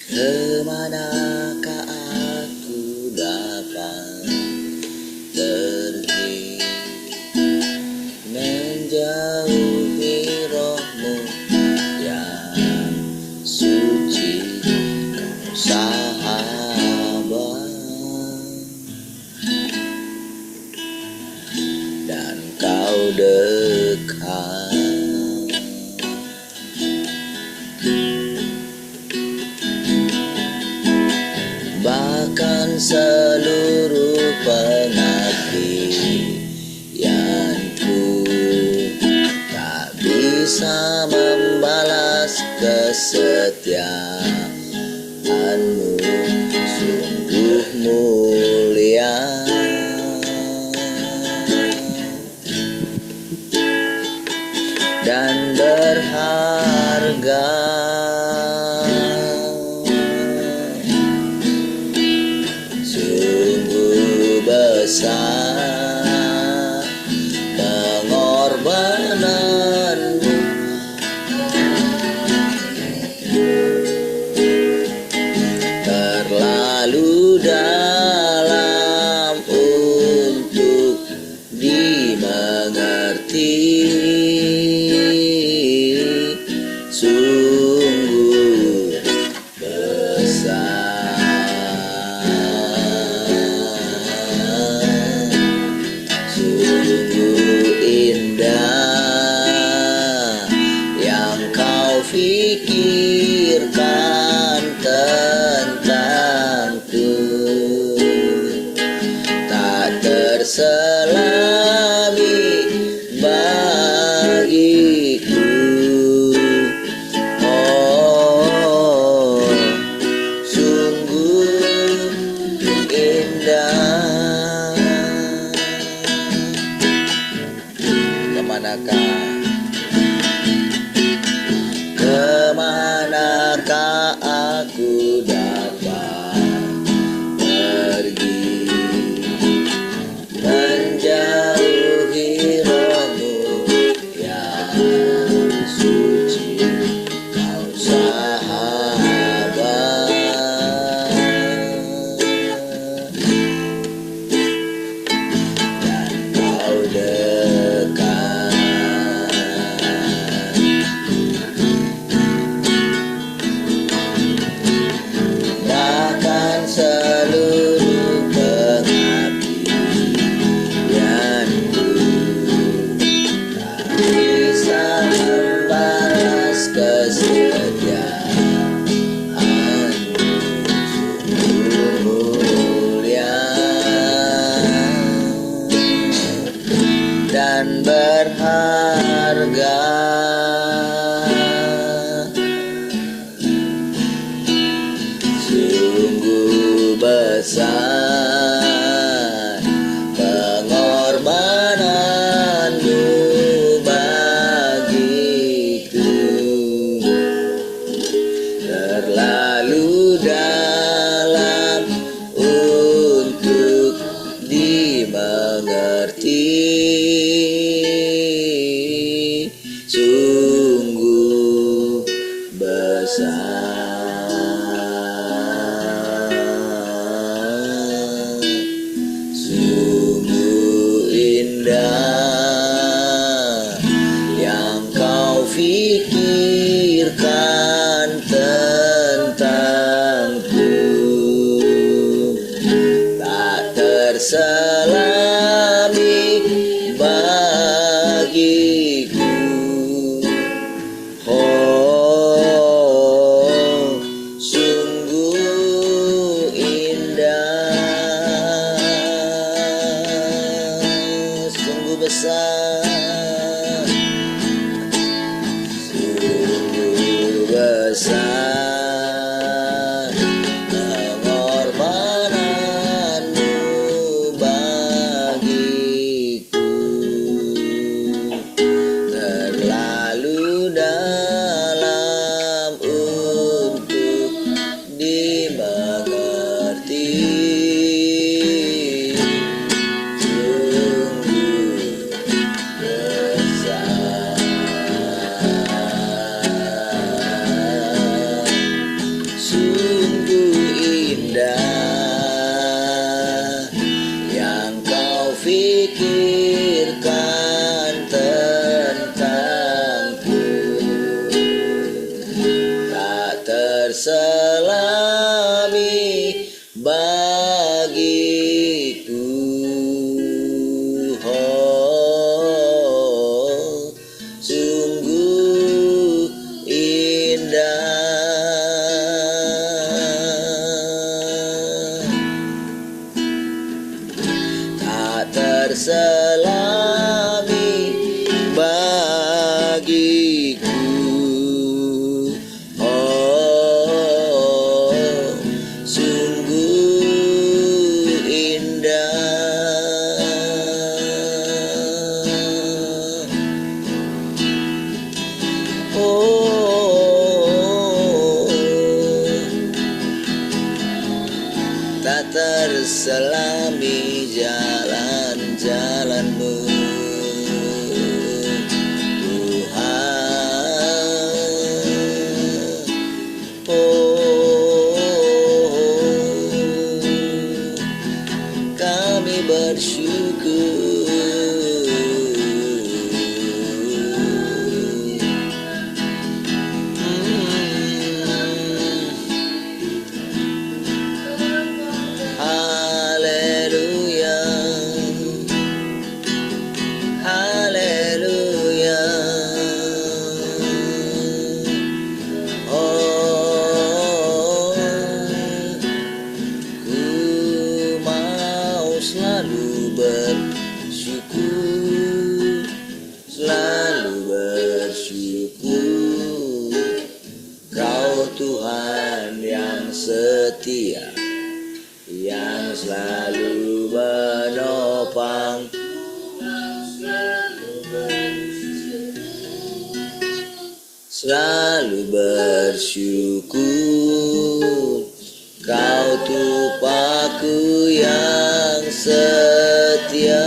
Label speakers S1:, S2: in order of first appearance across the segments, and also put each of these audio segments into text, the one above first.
S1: Kemanakah aku dapat pergi menjauhi rohmu yang suci, kau sahabat, dan kau dekat. Bahkan seluruh pengabdianku tak bisa membalas kesetiaanmu, sungguh mulia dan berharga. Besar pengorbananmu, terlalu dalam untuk dimengerti. Sungguh besar, pikirkan tentangku, tak terselami bagiku. Oh, sungguh indah. Kemanakah aku dapat pergi menjauhi rohmu yang suci, kau sahabat, dan kau dekat. Seluruh pengabdianku tak bisa membalas kesetiaanmu, sungguh mulia dan berharga. Besar pengorbananmu bagiku, terlalu dalam untuk dimengerti. Sungguh besar, yang kau pikirkan tentangku, tak terselami bagiku. Oh, sungguh indah, sungguh besar, sungguh besar pengorbananmu bagiku, terlalu dalam untuk dimengerti. Sungguh besar. Oh, tak terselami jalan-jalanmu, Tuhan. Oh, kami bersyukur. Haleluya, haleluya. Oh, ku mau selalu bersyukur, selalu bersyukur. Kau Tuhan yang setia, yang selalu menopang, selalu bersyukur. Kau Tupaku yang setia.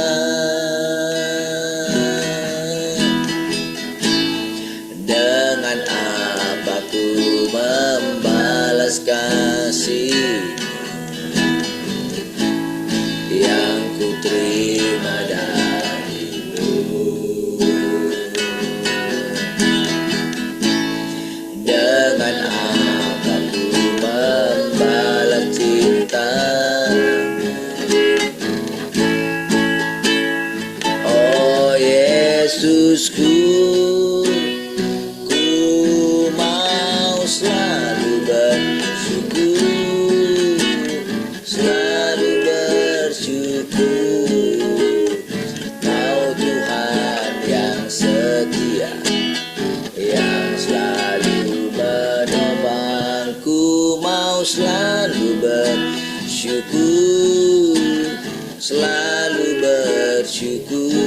S1: Dengan apa ku membalas kasih yang ku terima darimu? Dengan apa ku membalas cinta? Oh Yesusku, ku mau selalu bersyukur, selalu bersyukur. Kau Tuhan yang setia, yang selalu menopang. Ku mau selalu bersyukur, selalu bersyukur.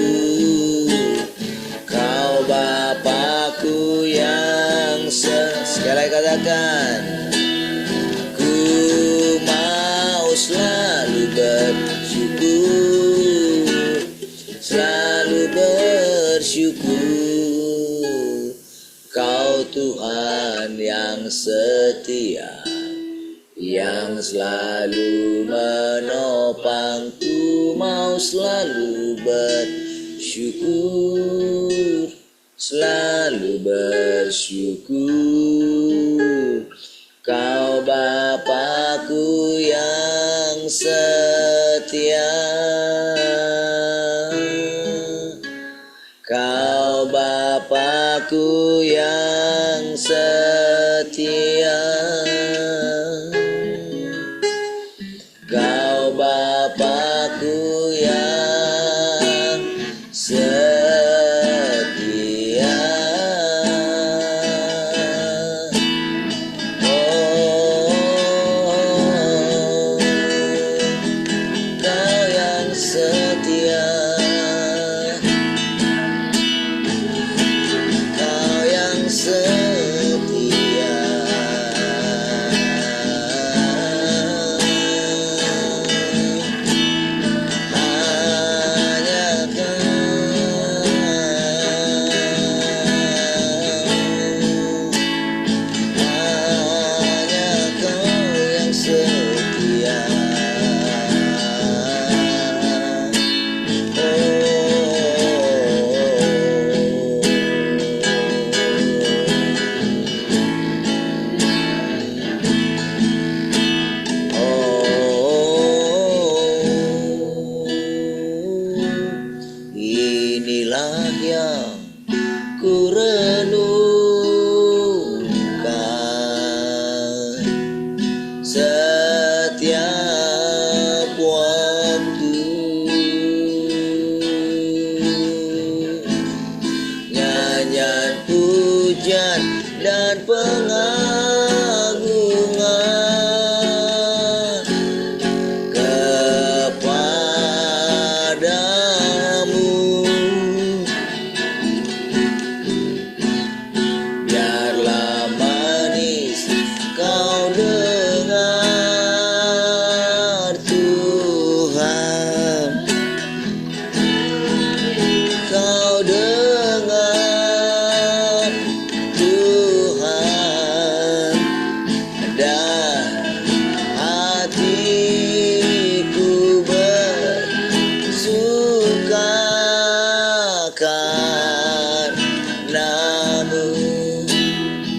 S1: Kau Bapakku yang sekali katakan, ku mau selalu bersyukur, selalu bersyukur. Kau Tuhan yang setia, yang selalu menopang. Ku mau selalu bersyukur, selalu bersyukur. Kau Bapakku yang setia, Kau Bapakku yang setia, Kau Bapakku yang setia. Oh, Kau yang setia, Kau yang setia. Inilah yang ku renungkan setiap waktu. Nyanyian pujian dan pengagungan kepadamu.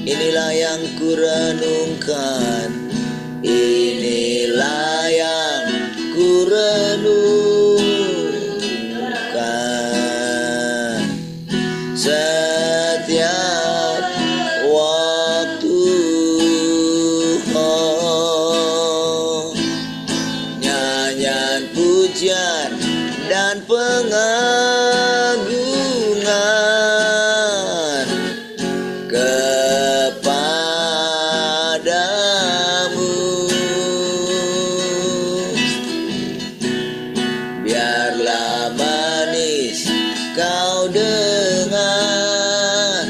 S1: Inilah yang kurenungkan, inilah yang kurenungkan setiap waktu. Oh, nyanyian pujian dan pengagungan kepadamu. Biarlah manis kau dengar,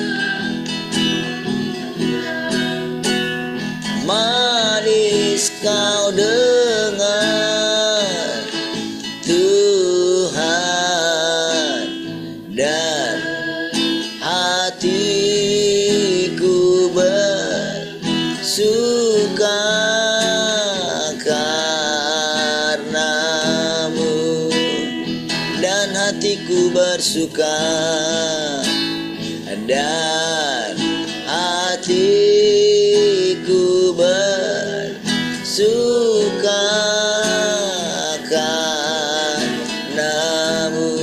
S1: manis kau dengar Tuhan, dan hatiku bersuka karenamu, dan hatiku bersuka, dan hatiku bersuka karenamu,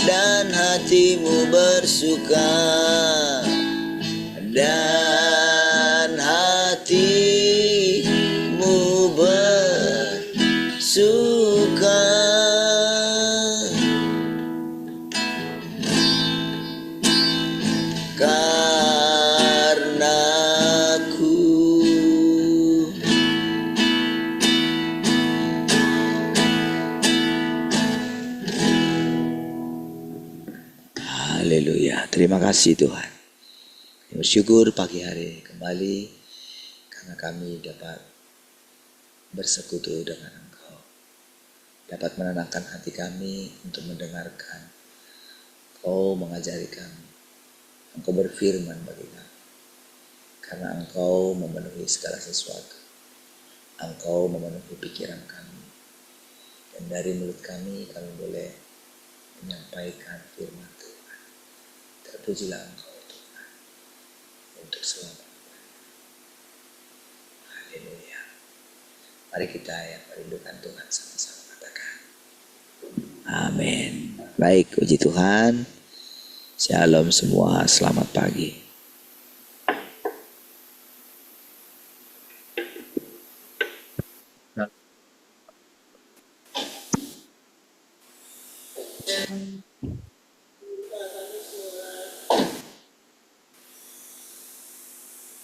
S1: dan hatimu bersuka, dan hatimu bersuka. Karenaku. Haleluya. Terima kasih Tuhan. Bersyukur pagi hari kembali karena kami dapat bersekutu dengan Engkau, dapat menenangkan hati kami untuk mendengarkan. Engkau mengajari kami, Engkau berfirman bagi kami, karena Engkau memenuhi segala sesuatu. Engkau memenuhi pikiran kami, dan dari mulut kami boleh menyampaikan firman Tuhan. Terpujilah Engkau Tuhan untuk selama-lamanya. Haleluya. Mari kita yang merindukan Tuhan sama-sama katakan amin. Baik, puji Tuhan. Shalom semua, selamat pagi.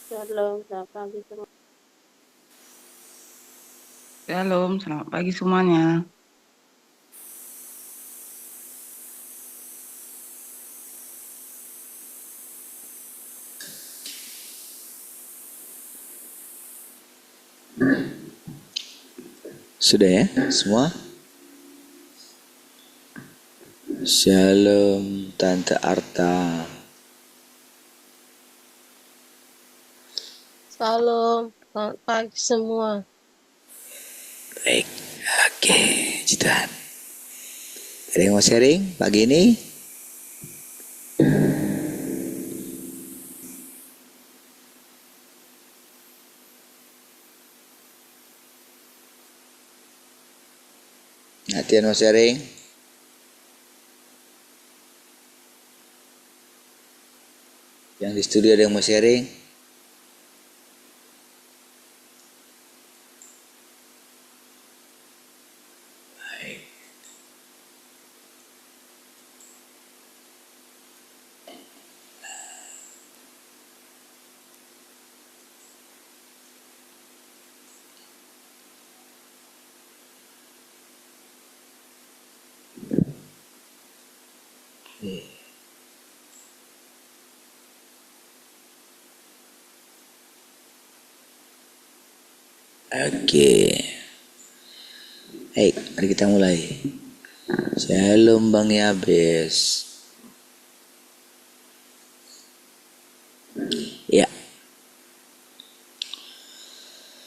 S2: Shalom, selamat pagi semua.
S3: Shalom, selamat pagi semuanya.
S1: Sudah ya semua? Shalom Tante Arta.
S2: Shalom, selamat pagi semua.
S1: Baik, oke, puji Tuhan. Ada yang mau sharing pagi ini? Latihan mau sharing? Yang di studio ada yang mau sharing? Baik. Oke. Baik, mari kita mulai. Shalom Bang Yabes. Ya.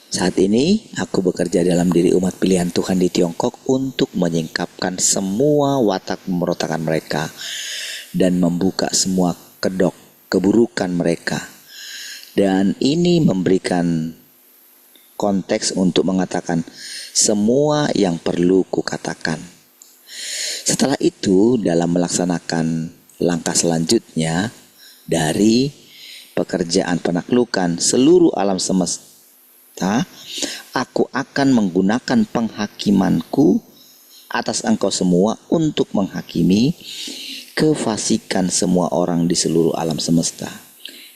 S1: Saat ini aku bekerja dalam diri umat pilihan Tuhan di Tiongkok untuk menyingkapkan semua watak pemberontakan mereka dan membuka semua kedok keburukan mereka. Dan ini memberikan konteks untuk mengatakan semua yang perlu kukatakan. Setelah itu, dalam melaksanakan langkah selanjutnya dari pekerjaan penaklukan seluruh alam semesta, aku akan menggunakan penghakimanku atas engkau semua untuk menghakimi kefasikan semua orang di seluruh alam semesta.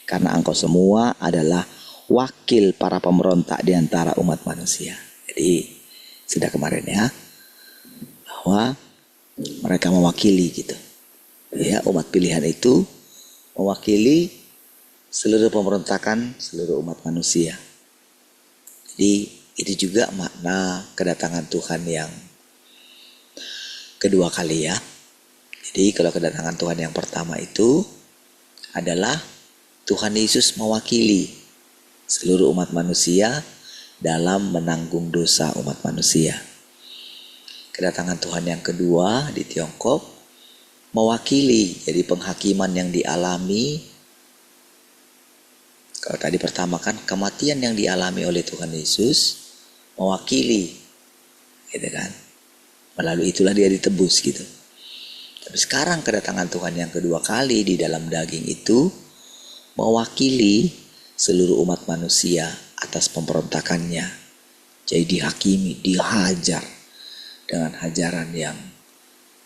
S1: Karena engkau semua adalah wakil para pemberontak di antara umat manusia. Jadi sudah kemarin ya, bahwa mereka mewakili gitu. Ya, umat pilihan itu mewakili seluruh pemberontakan seluruh umat manusia. Jadi itu juga makna kedatangan Tuhan yang kedua kali ya. Jadi kalau kedatangan Tuhan yang pertama itu adalah Tuhan Yesus mewakili seluruh umat manusia dalam menanggung dosa umat manusia. Kedatangan Tuhan yang kedua di Tiongkok mewakili, jadi penghakiman yang dialami. Kalau tadi pertama kan kematian yang dialami oleh Tuhan Yesus mewakili, gitu kan. Melalui itulah dia ditebus gitu. Tapi sekarang kedatangan Tuhan yang kedua kali di dalam daging itu mewakili seluruh umat manusia atas pemberontakannya. Jadi dihakimi, dihajar dengan hajaran yang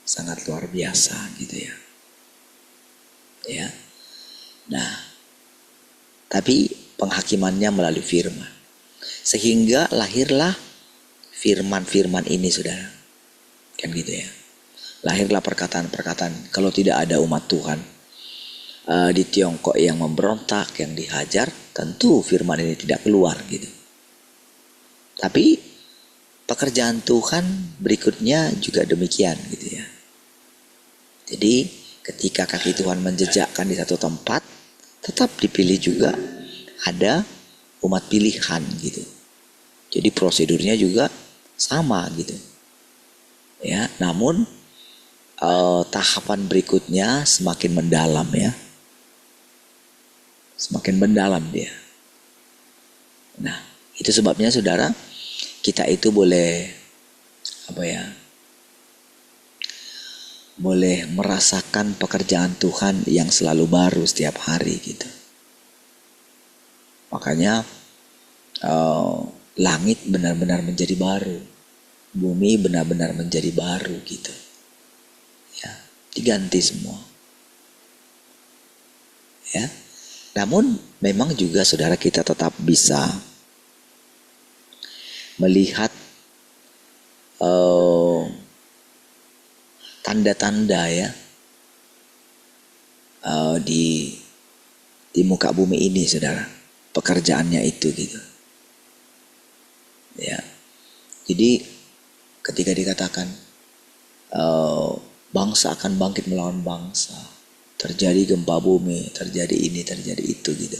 S1: sangat luar biasa gitu ya. Ya. Nah, tapi penghakimannya melalui firman. Sehingga lahirlah firman-firman ini, saudara. Kan gitu ya. Lahirlah perkataan-perkataan. Kalau tidak ada umat Tuhan di Tiongkok yang memberontak, yang dihajar, tentu firman ini tidak keluar gitu. Tapi pekerjaan Tuhan berikutnya juga demikian gitu ya. Jadi ketika kaki Tuhan menjejakkan di satu tempat, tetap dipilih juga ada umat pilihan gitu. Jadi prosedurnya juga sama gitu. Ya, namun tahapan berikutnya semakin mendalam ya. Semakin mendalam dia. Nah, itu sebabnya saudara, kita itu boleh boleh merasakan pekerjaan Tuhan yang selalu baru setiap hari gitu. Makanya langit benar-benar menjadi baru, bumi benar-benar menjadi baru gitu. Ya, diganti semua. Ya. Namun memang juga saudara kita tetap bisa melihat tanda-tanda ya di muka bumi ini, saudara, pekerjaannya itu gitu. Ya, jadi ketika dikatakan bangsa akan bangkit melawan bangsa, terjadi gempa bumi, terjadi ini, terjadi itu gitu.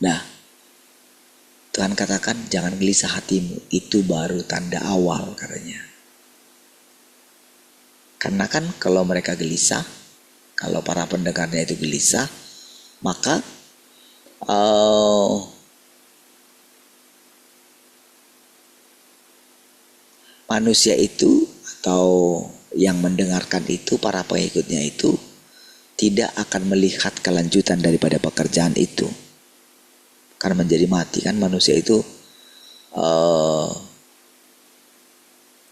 S1: Nah, Tuhan katakan jangan gelisah hatimu, itu baru tanda awal katanya. Karena kan kalau mereka gelisah, kalau para pendengarnya itu gelisah, maka manusia itu atau yang mendengarkan itu, para pengikutnya itu tidak akan melihat kelanjutan daripada pekerjaan itu. Karena menjadi mati kan manusia itu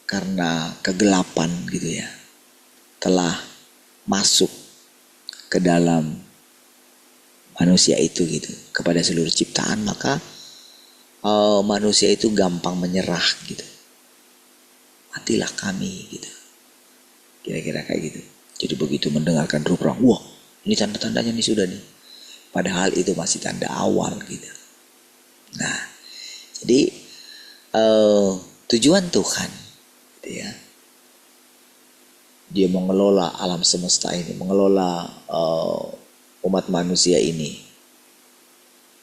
S1: karena kegelapan gitu ya, telah masuk ke dalam manusia itu gitu, kepada seluruh ciptaan, maka manusia itu gampang menyerah gitu. Matilah kami gitu. Kira-kira kayak gitu. Jadi begitu mendengarkan ruh perang, wah ini tanda-tandanya nih sudah nih. Padahal itu masih tanda awal gitu. Nah, jadi tujuan Tuhan gitu ya, dia mengelola alam semesta ini, mengelola umat manusia ini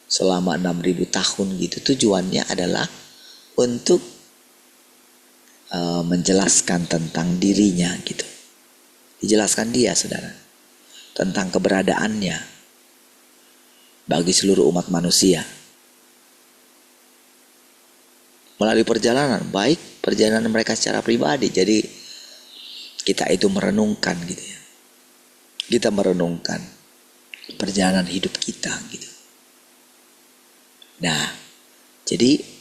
S1: selama 6.000 tahun gitu. Tujuannya adalah untuk menjelaskan tentang dirinya gitu. Dijelaskan dia, saudara, tentang keberadaannya. bagi seluruh umat manusia. Melalui perjalanan, baik perjalanan mereka secara pribadi. Jadi kita itu merenungkan gitu ya. Kita merenungkan perjalanan hidup kita gitu. Nah, jadi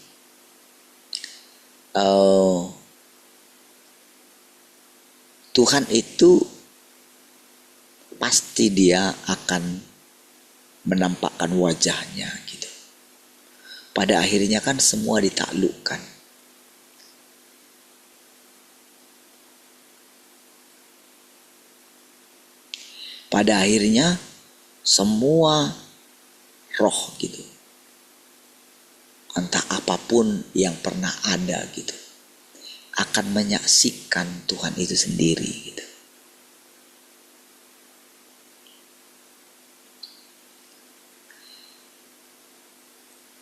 S1: Tuhan itu pasti dia akan menampakkan wajahnya gitu. Pada akhirnya kan semua ditaklukkan. Pada akhirnya semua roh gitu, entah apapun yang pernah ada gitu, akan menyaksikan Tuhan itu sendiri gitu.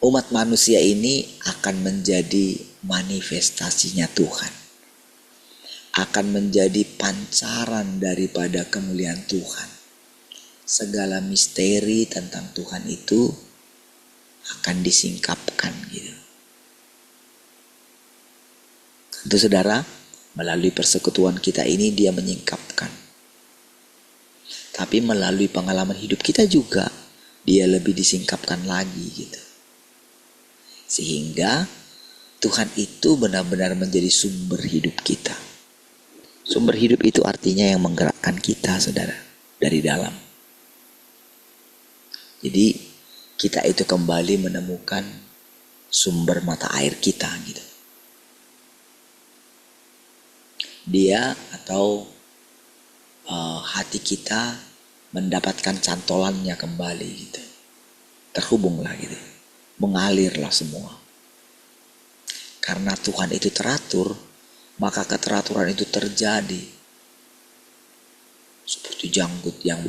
S1: Umat manusia ini akan menjadi manifestasinya Tuhan. Akan menjadi pancaran daripada kemuliaan Tuhan. Segala misteri tentang Tuhan itu akan disingkapkan gitu. Tentu saudara, melalui persekutuan kita ini dia menyingkapkan. Tapi melalui pengalaman hidup kita juga dia lebih disingkapkan lagi gitu. Sehingga Tuhan itu benar-benar menjadi sumber hidup kita. Sumber hidup itu artinya yang menggerakkan kita, saudara, dari dalam. Jadi kita itu kembali menemukan sumber mata air kita gitu. Dia atau hati kita mendapatkan cantolannya kembali gitu. Terhubunglah gitu. Mengalirlah semua. Karena Tuhan itu teratur, maka keteraturan itu terjadi. Seperti janggut yang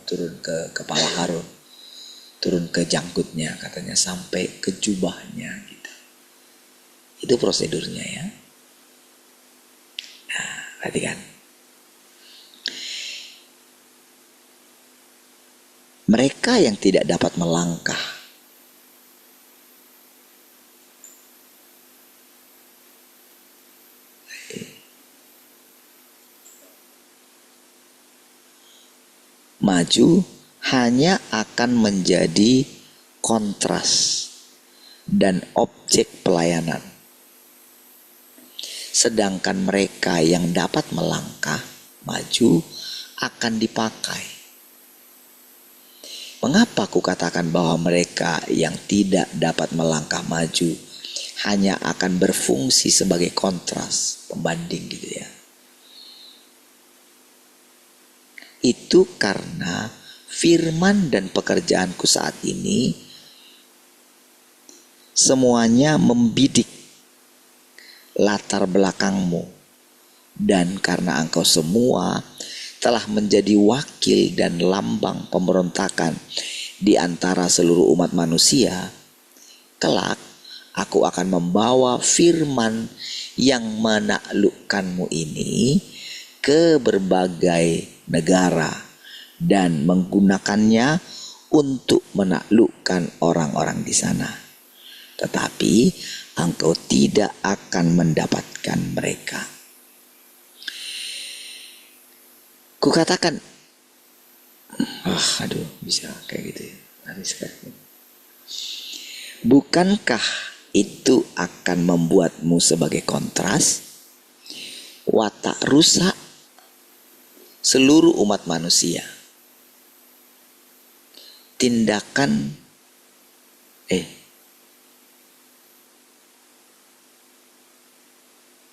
S1: turun ke kepala Harun, turun ke janggutnya katanya sampai ke jubahnya gitu. Itu prosedurnya ya. Nah, perhatikan. Mereka yang tidak dapat melangkah maju hanya akan menjadi kontras dan objek pelayanan. Sedangkan mereka yang dapat melangkah maju akan dipakai. Mengapa aku katakan bahwa mereka yang tidak dapat melangkah maju hanya akan berfungsi sebagai kontras, pembanding gitu ya. Itu karena firman dan pekerjaanku saat ini semuanya membidik latar belakangmu. Dan karena engkau semua telah menjadi wakil dan lambang pemberontakan di antara seluruh umat manusia, kelak aku akan membawa firman yang menaklukkanmu ini ke berbagai negara dan menggunakannya untuk menaklukkan orang-orang di sana. Tetapi engkau tidak akan mendapatkan mereka. Kukatakan, bisa kayak gitu ya. Bukankah itu akan membuatmu sebagai kontras, watak rusak seluruh umat manusia? Tindakan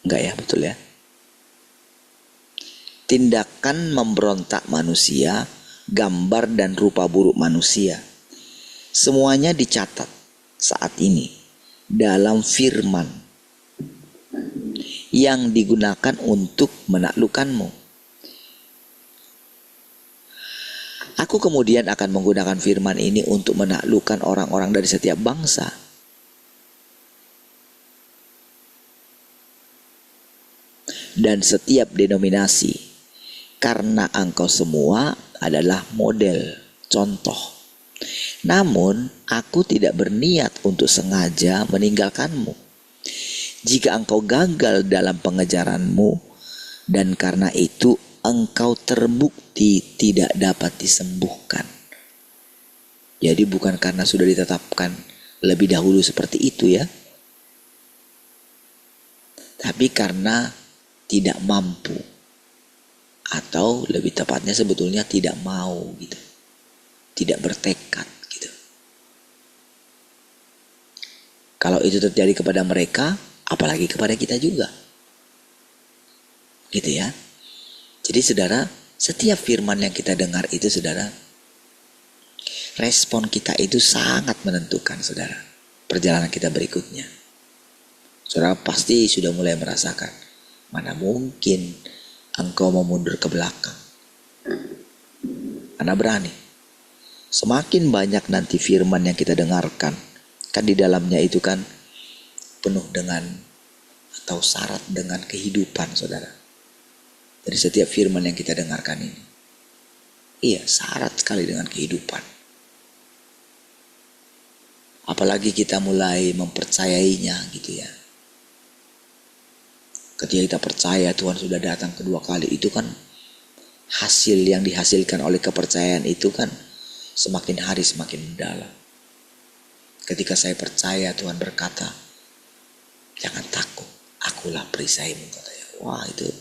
S1: enggak ya, betul ya. Tindakan memberontak manusia, gambar dan rupa buruk manusia, semuanya dicatat saat ini dalam firman yang digunakan untuk menaklukkanmu. Aku kemudian akan menggunakan firman ini untuk menaklukkan orang-orang dari setiap bangsa. Dan setiap denominasi. Karena engkau semua adalah model contoh. Namun aku tidak berniat untuk sengaja meninggalkanmu. Jika engkau gagal dalam pengejaranmu dan karena itu engkau terbukti tidak dapat disembuhkan. Jadi bukan karena sudah ditetapkan lebih dahulu seperti itu ya, tapi karena tidak mampu, atau lebih tepatnya sebetulnya tidak mau gitu, tidak bertekad gitu. Kalau itu terjadi kepada mereka, apalagi kepada kita juga, gitu ya. Jadi saudara, setiap firman yang kita dengar itu saudara, respon kita itu sangat menentukan saudara perjalanan kita berikutnya. Saudara pasti sudah mulai merasakan, mana mungkin engkau mau mundur ke belakang. Mana berani. Semakin banyak nanti firman yang kita dengarkan, kan di dalamnya itu kan penuh dengan atau syarat dengan kehidupan saudara. Dari setiap firman yang kita dengarkan ini, iya syarat sekali dengan kehidupan. Apalagi kita mulai mempercayainya gitu ya. Ketika kita percaya Tuhan sudah datang kedua kali, itu kan hasil yang dihasilkan oleh kepercayaan itu kan semakin hari semakin mendalam. Ketika saya percaya Tuhan berkata, jangan takut, akulah perisaimu katanya. Wah itu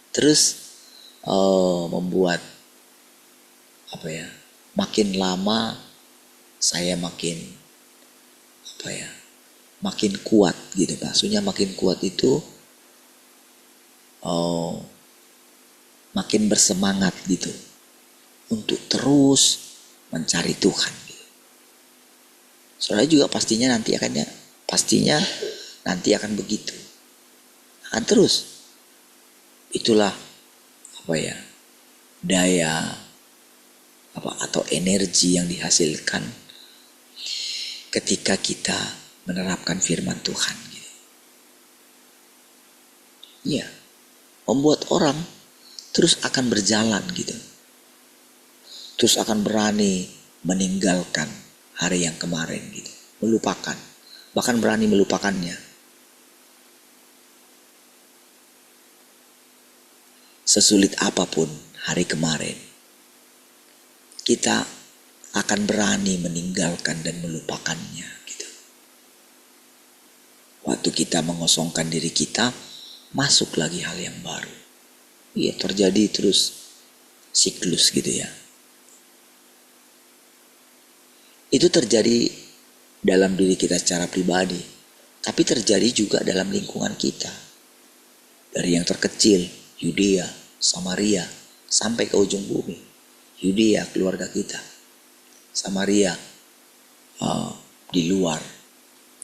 S1: terus membuat makin lama saya makin makin kuat gitu. Maksudnya makin kuat itu makin bersemangat gitu untuk terus mencari Tuhan gitu. Saudara juga pastinya nanti akan begitu, akan terus. Itulah daya atau energi yang dihasilkan ketika kita menerapkan firman Tuhan gitu. Iya, membuat orang terus akan berjalan gitu. Terus akan berani meninggalkan hari yang kemarin gitu, melupakan, bahkan berani melupakannya. Sesulit apapun hari kemarin, kita akan berani meninggalkan dan melupakannya gitu. Waktu kita mengosongkan diri kita, masuk lagi hal yang baru. Iya, terjadi terus siklus gitu ya. Itu terjadi dalam diri kita secara pribadi, tapi terjadi juga dalam lingkungan kita. Dari yang terkecil, Yudea, Samaria, sampai ke ujung bumi. Yudea, keluarga kita. Samaria, di luar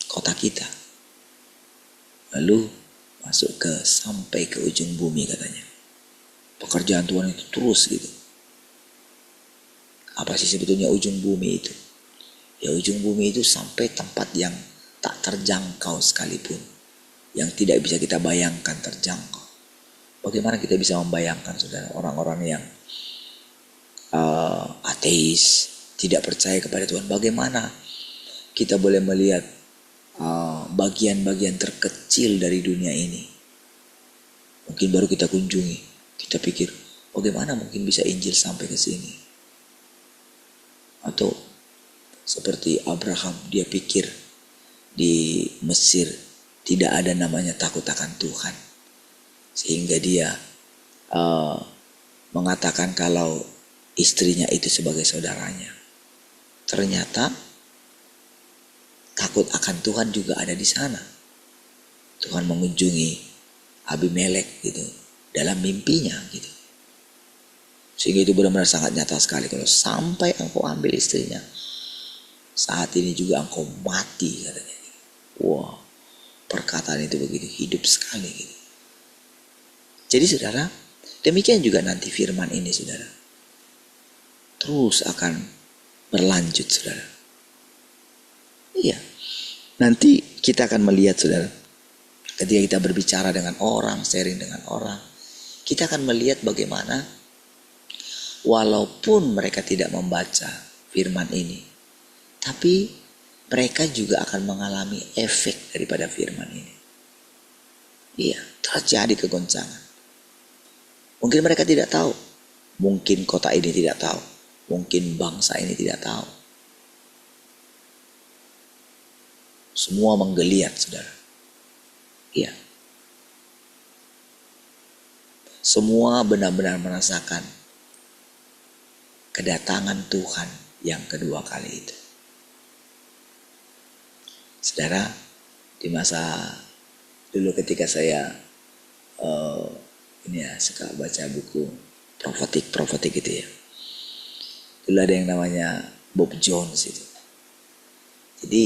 S1: kota kita. Lalu masuk sampai ke ujung bumi katanya. Pekerjaan Tuhan itu terus gitu. Apa sih sebetulnya ujung bumi itu? Ya ujung bumi itu sampai tempat yang tak terjangkau sekalipun. Yang tidak bisa kita bayangkan terjangkau. Bagaimana kita bisa membayangkan saudara, orang-orang yang ateis, tidak percaya kepada Tuhan. Bagaimana kita boleh melihat bagian-bagian terkecil dari dunia ini? Mungkin baru kita kunjungi, kita pikir bagaimana mungkin bisa Injil sampai ke sini? Atau seperti Abraham, dia pikir di Mesir tidak ada namanya takut akan Tuhan, sehingga dia mengatakan kalau istrinya itu sebagai saudaranya. Ternyata takut akan Tuhan juga ada di sana. Tuhan mengunjungi Abimelek gitu dalam mimpinya gitu. Sehingga itu benar-benar sangat nyata sekali. Kalau sampai engkau ambil istrinya, saat ini juga engkau mati katanya. Wah, perkataan itu begitu hidup sekali gitu. Jadi saudara, demikian juga nanti firman ini saudara, terus akan berlanjut saudara. Iya, nanti kita akan melihat saudara, ketika kita berbicara dengan orang, sharing dengan orang, kita akan melihat bagaimana walaupun mereka tidak membaca firman ini, tapi mereka juga akan mengalami efek daripada firman ini. Iya, terjadi kegoncangan. Mungkin mereka tidak tahu, mungkin kota ini tidak tahu, mungkin bangsa ini tidak tahu. Semua menggeliat, saudara. Iya. Semua benar-benar merasakan kedatangan Tuhan yang kedua kali itu. Saudara, di masa dulu ketika saya suka baca buku profetik gitu ya. Dulu ada yang namanya Bob Jones itu. Jadi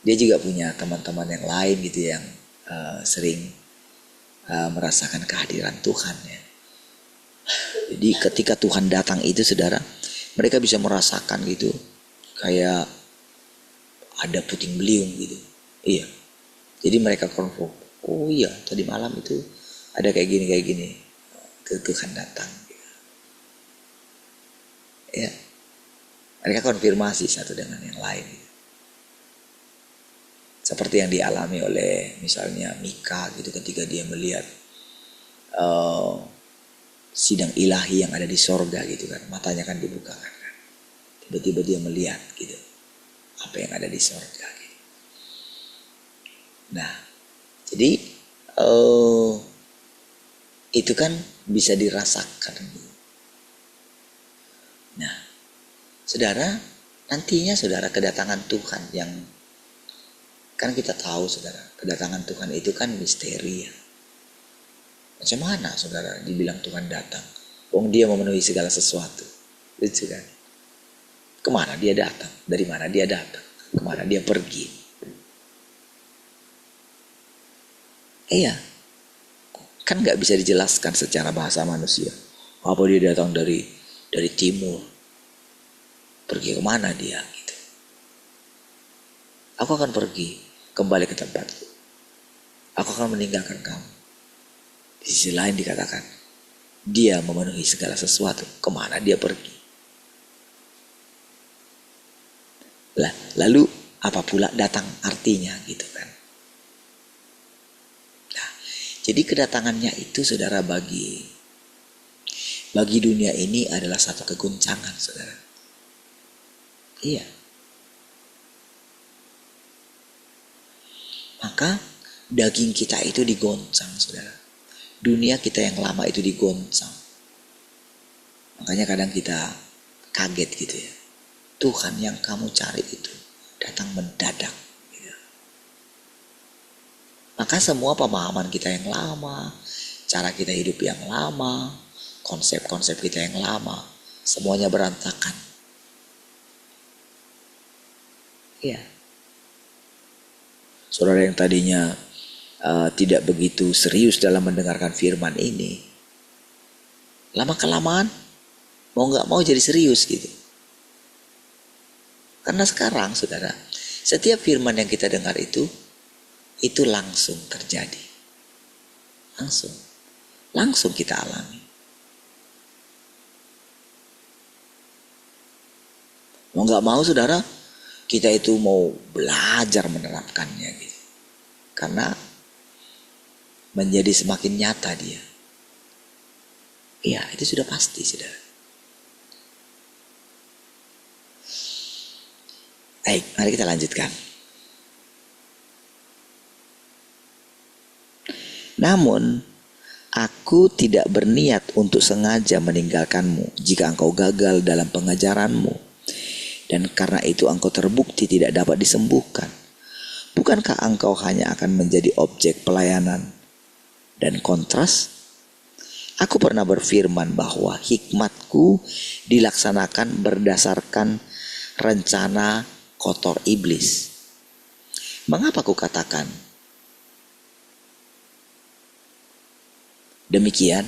S1: dia juga punya teman-teman yang lain gitu yang sering merasakan kehadiran Tuhan ya. Jadi ketika Tuhan datang itu, saudara, mereka bisa merasakan gitu kayak ada puting beliung gitu. Iya. Jadi mereka konfirm, oh iya tadi malam itu ada kayak gini. Tuhan datang. Ya. Mereka konfirmasi satu dengan yang lain. Seperti yang dialami oleh misalnya Mika gitu ketika dia melihat sidang ilahi yang ada di sorga gitu kan. Matanya kan dibukakan kan. Tiba-tiba dia melihat gitu apa yang ada di sorga gitu. Nah, jadi itu kan bisa dirasakan. Nah, saudara, nantinya saudara kedatangan Tuhan yang kan kita tahu, saudara, kedatangan Tuhan itu kan misteri ya. Macam mana saudara dibilang Tuhan datang? Wong dia memenuhi segala sesuatu. Lucu kan? Kemana dia datang? Dari mana dia datang? Kemana dia pergi? Iya. Kan gak bisa dijelaskan secara bahasa manusia. Apa dia datang dari timur? Pergi kemana dia? Gitu. Aku akan pergi kembali ke tempatku. Aku akan meninggalkan kamu. Di sisi lain dikatakan, dia memenuhi segala sesuatu. Kemana dia pergi? Lalu apa pula datang artinya gitu kan? Nah, jadi kedatangannya itu, saudara, bagi dunia ini adalah satu kegoncangan, saudara. Iya. Maka daging kita itu digoncang, saudara. Dunia kita yang lama itu digoncang. Makanya kadang kita kaget gitu ya. Tuhan yang kamu cari itu datang mendadak gitu. Maka semua pemahaman kita yang lama, cara kita hidup yang lama, konsep-konsep kita yang lama, semuanya berantakan. Iya. Saudara yang tadinya tidak begitu serius dalam mendengarkan firman ini, lama-kelamaan mau gak mau jadi serius gitu. Karena sekarang, saudara, setiap firman yang kita dengar itu langsung terjadi. Langsung kita alami. Mau gak mau, saudara, kita itu mau belajar menerapkannya gitu. Karena menjadi semakin nyata dia. Iya, itu sudah pasti, saudara. Baik, mari kita lanjutkan. Namun, aku tidak berniat untuk sengaja meninggalkanmu jika engkau gagal dalam pengajaranmu. Dan karena itu engkau terbukti tidak dapat disembuhkan. Bukankah engkau hanya akan menjadi objek pelayanan dan kontras? Aku pernah berfirman bahwa hikmatku dilaksanakan berdasarkan rencana kotor iblis. Mengapa ku katakan demikian?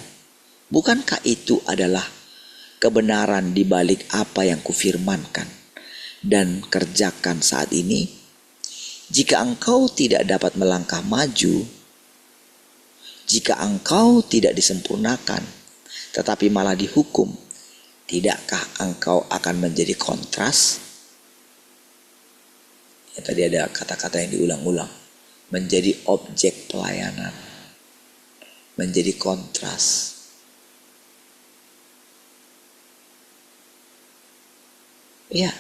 S1: Bukankah itu adalah kebenaran di balik apa yang kufirmankan dan kerjakan saat ini? Jika engkau tidak dapat melangkah maju, jika engkau tidak disempurnakan, tetapi malah dihukum, tidakkah engkau akan menjadi kontras? Ya, tadi ada kata-kata yang diulang-ulang. Menjadi objek pelayanan, menjadi kontras. Ya,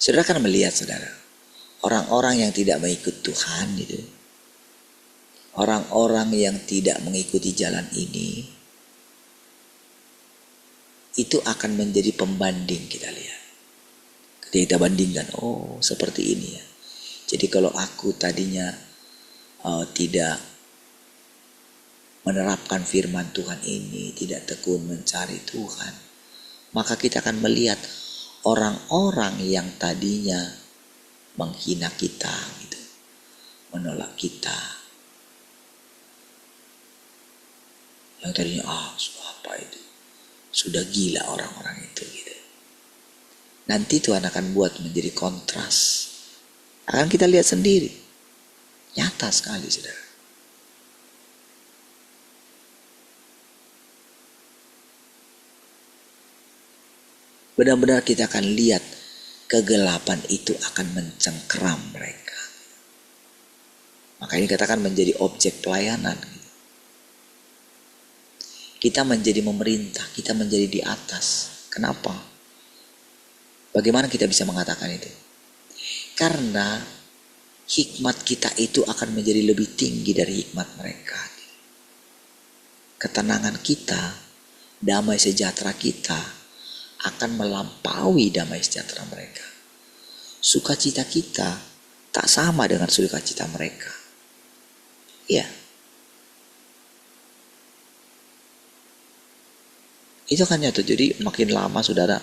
S1: saudara kan melihat, saudara, orang-orang yang tidak mengikut Tuhan itu, orang-orang yang tidak mengikuti jalan ini, itu akan menjadi pembanding. Kita lihat, ketika kita bandingkan, oh seperti ini ya. Jadi kalau aku tadinya tidak menerapkan firman Tuhan ini, tidak tekun mencari Tuhan, maka kita akan melihat orang-orang yang tadinya menghina kita, gitu, menolak kita, yang tadinya apa itu, sudah gila orang-orang itu, gitu. Nanti Tuhan akan buat menjadi kontras. Akan kita lihat sendiri, nyata sekali, saudara. Benar-benar kita akan lihat kegelapan itu akan mencengkeram mereka. Makanya dikatakan menjadi objek pelayanan. Kita menjadi memerintah, kita menjadi di atas. Kenapa? Bagaimana kita bisa mengatakan itu? Karena hikmat kita itu akan menjadi lebih tinggi dari hikmat mereka. Ketenangan kita, damai sejahtera kita akan melampaui damai sejahtera mereka. Sukacita kita tak sama dengan sukacita mereka. Iya. Itu kan nyata. Jadi makin lama, saudara,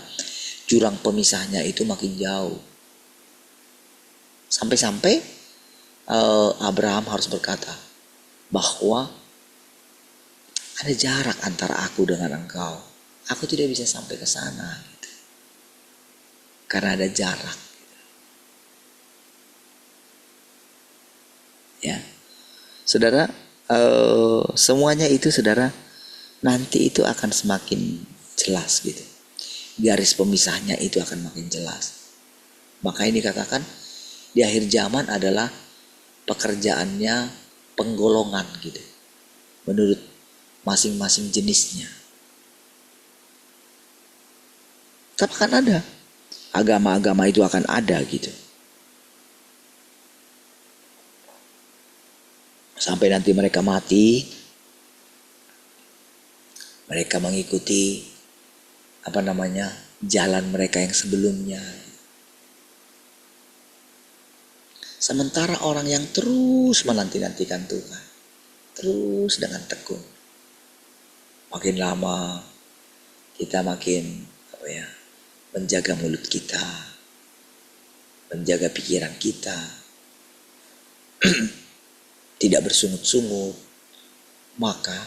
S1: jurang pemisahnya itu makin jauh. Sampai-sampai Abraham harus berkata bahwa ada jarak antara aku dengan engkau. Aku tidak bisa sampai ke sana, gitu. Karena ada jarak. Ya, saudara, semuanya itu, saudara, nanti itu akan semakin jelas, gitu. Garis pemisahnya itu akan makin jelas. Makanya dikatakan di akhir zaman adalah pekerjaannya penggolongan, gitu, menurut masing-masing jenisnya. Tapi kan ada agama-agama itu akan ada, gitu, sampai nanti mereka mati, mereka mengikuti jalan mereka yang sebelumnya. Sementara orang yang terus menanti-nantikan Tuhan, terus dengan tekun, makin lama kita makin menjaga mulut kita, menjaga pikiran kita, tidak bersungut-sungut, maka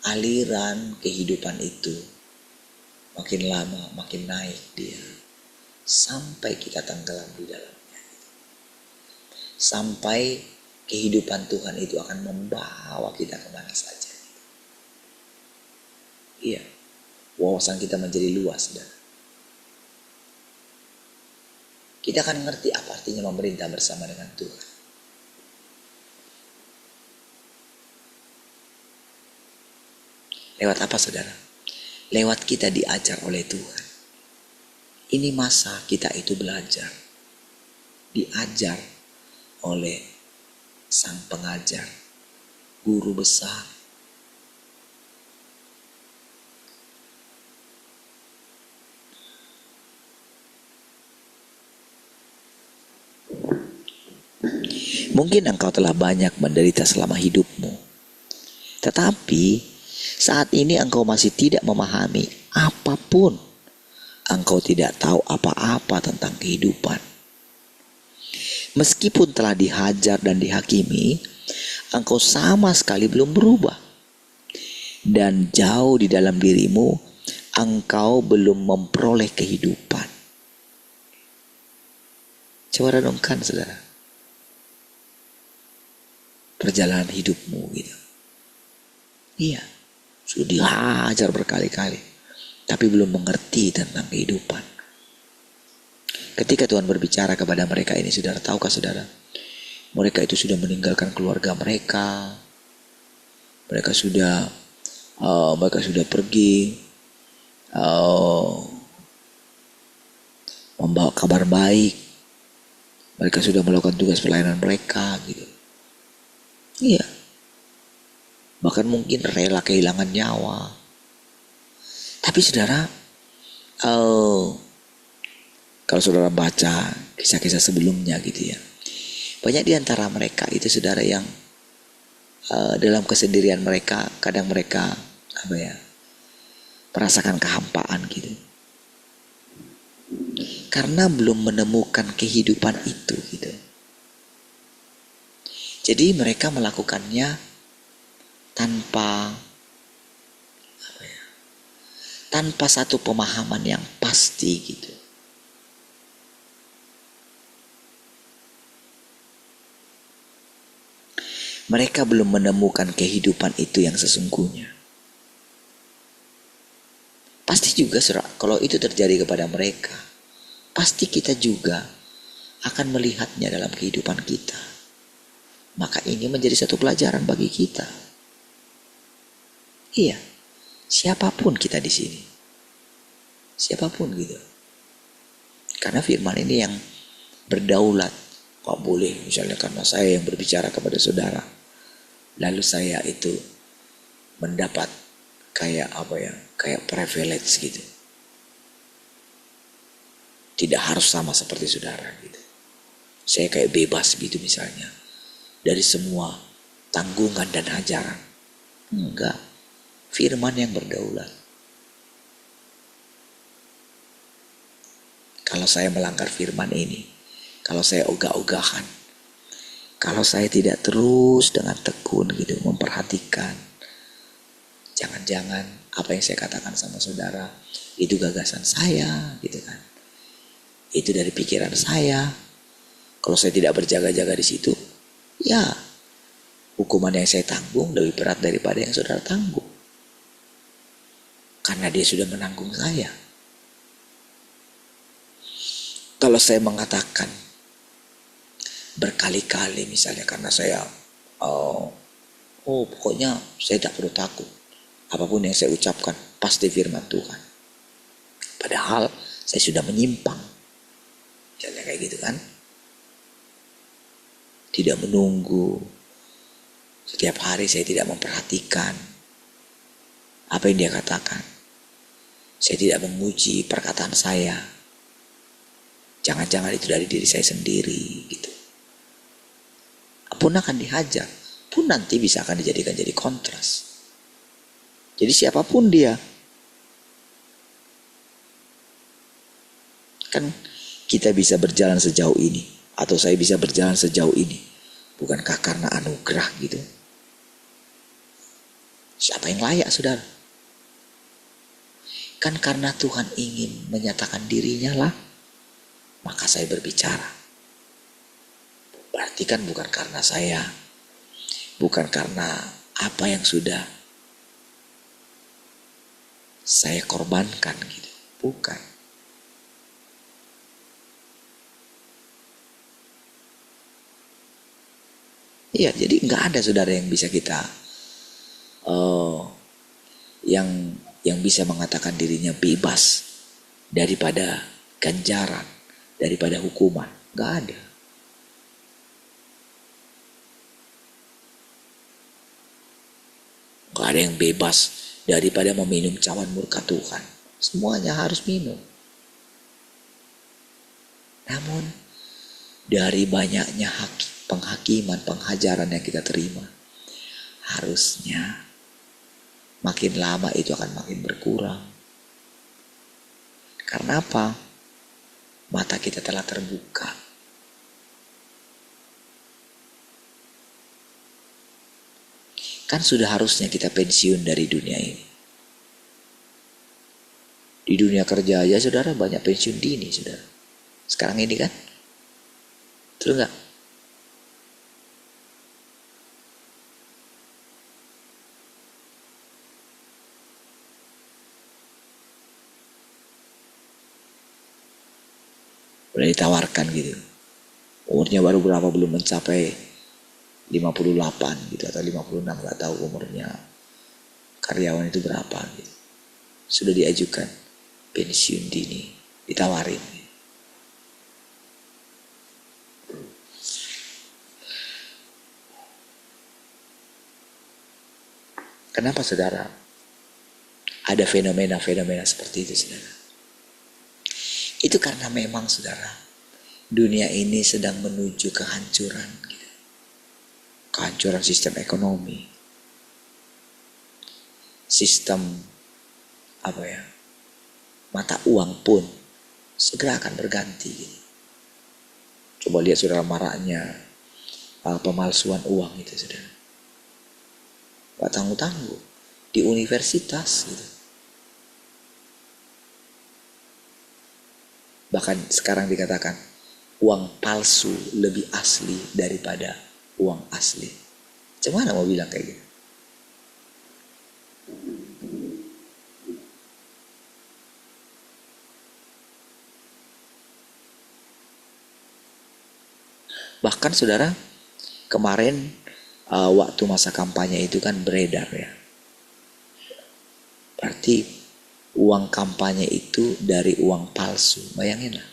S1: aliran kehidupan itu makin lama makin naik dia, sampai kita tenggelam di dalamnya. Sampai kehidupan Tuhan itu akan membawa kita kemana saja. Iya, wawasan kita menjadi luas, dan kita akan ngerti apa artinya memerintah bersama dengan Tuhan. Lewat apa, saudara? Lewat kita diajar oleh Tuhan. Ini masa kita itu belajar, diajar oleh sang pengajar, guru besar. Mungkin engkau telah banyak menderita selama hidupmu, tetapi saat ini engkau masih tidak memahami apapun. Engkau tidak tahu apa-apa tentang kehidupan. Meskipun telah dihajar dan dihakimi, engkau sama sekali belum berubah. Dan jauh di dalam dirimu, engkau belum memperoleh kehidupan. Coba renungkan, saudara, perjalanan hidupmu, gitu. Iya, sudah dihajar berkali-kali, tapi belum mengerti tentang kehidupan. Ketika Tuhan berbicara kepada mereka ini, saudara, tahukah saudara, mereka itu sudah meninggalkan keluarga mereka, mereka sudah pergi membawa kabar baik, mereka sudah melakukan tugas pelayanan mereka gitu. Iya, bahkan mungkin rela kehilangan nyawa. Tapi saudara, kalau saudara baca kisah-kisah sebelumnya gitu ya, banyak di antara mereka itu saudara yang dalam kesendirian mereka, kadang mereka merasakan kehampaan gitu, karena belum menemukan kehidupan itu gitu. Jadi mereka melakukannya tanpa satu pemahaman yang pasti gitu. Mereka belum menemukan kehidupan itu yang sesungguhnya. Pasti juga kalau itu terjadi kepada mereka, pasti kita juga akan melihatnya dalam kehidupan kita. Maka ini menjadi satu pelajaran bagi kita. Iya, siapapun kita di sini, siapapun gitu. Karena firman ini yang berdaulat. Kok boleh misalnya karena saya yang berbicara kepada saudara, lalu saya itu mendapat kayak privilege gitu. Tidak harus sama seperti saudara gitu. Saya kayak bebas gitu misalnya dari semua tanggungan dan ajaran. Enggak. Firman yang berdaulat. Kalau saya melanggar firman ini, kalau saya ogah-ogahan, kalau saya tidak terus dengan tekun gitu memperhatikan, jangan-jangan apa yang saya katakan sama saudara itu gagasan saya gitu kan, itu dari pikiran saya. Kalau saya tidak berjaga-jaga di situ, ya hukuman yang saya tanggung lebih berat daripada yang saudara tanggung, karena dia sudah menanggung saya. Kalau saya mengatakan berkali-kali misalnya karena saya pokoknya saya tak perlu takut, apapun yang saya ucapkan pasti firman Tuhan, padahal saya sudah menyimpang misalnya kayak gitu kan. Tidak menunggu, setiap hari saya tidak memperhatikan apa yang dia katakan, saya tidak menguji perkataan saya. Jangan-jangan itu dari diri saya sendiri gitu. Pun akan dihajar, pun nanti bisa akan dijadikan jadi kontras. Jadi siapapun dia, kan kita bisa berjalan sejauh ini, atau saya bisa berjalan sejauh ini, bukankah karena anugerah gitu? Siapa yang layak saudara? Kan karena Tuhan ingin menyatakan dirinya lah, maka saya berbicara. Berarti kan bukan karena saya, bukan karena apa yang sudah saya korbankan gitu, bukan. Iya, jadi nggak ada saudara yang bisa kita yang bisa mengatakan dirinya bebas daripada ganjaran, daripada hukuman. Nggak ada. Nggak ada yang bebas daripada meminum cawan murka Tuhan. Semuanya harus minum. Namun dari banyaknya penghakiman, penghajaran yang kita terima, harusnya makin lama itu akan makin berkurang. Karena apa? Mata kita telah terbuka. Kan sudah harusnya kita pensiun dari dunia ini. Di dunia kerja aja saudara banyak pensiun dini saudara. Sekarang ini kan. Betul nggak? Udah ditawarkan gitu. Umurnya baru berapa, belum mencapai 58 gitu atau 56, nggak tahu umurnya karyawan itu berapa gitu. Sudah diajukan pensiun dini, ditawarin. Kenapa saudara ada fenomena-fenomena seperti itu saudara? Itu karena memang saudara, dunia ini sedang menuju kehancuran gitu. Kehancuran sistem ekonomi, sistem mata uang pun segera akan berganti gitu. Coba lihat saudara maraknya pemalsuan uang itu saudara, gak tangguh-tangguh di universitas gitu. Bahkan sekarang dikatakan uang palsu lebih asli daripada uang asli. Cuman mau bilang kayak gitu? Bahkan saudara, kemarin waktu masa kampanye itu kan beredar ya. Berarti uang kampanye itu dari uang palsu. Bayangin lah.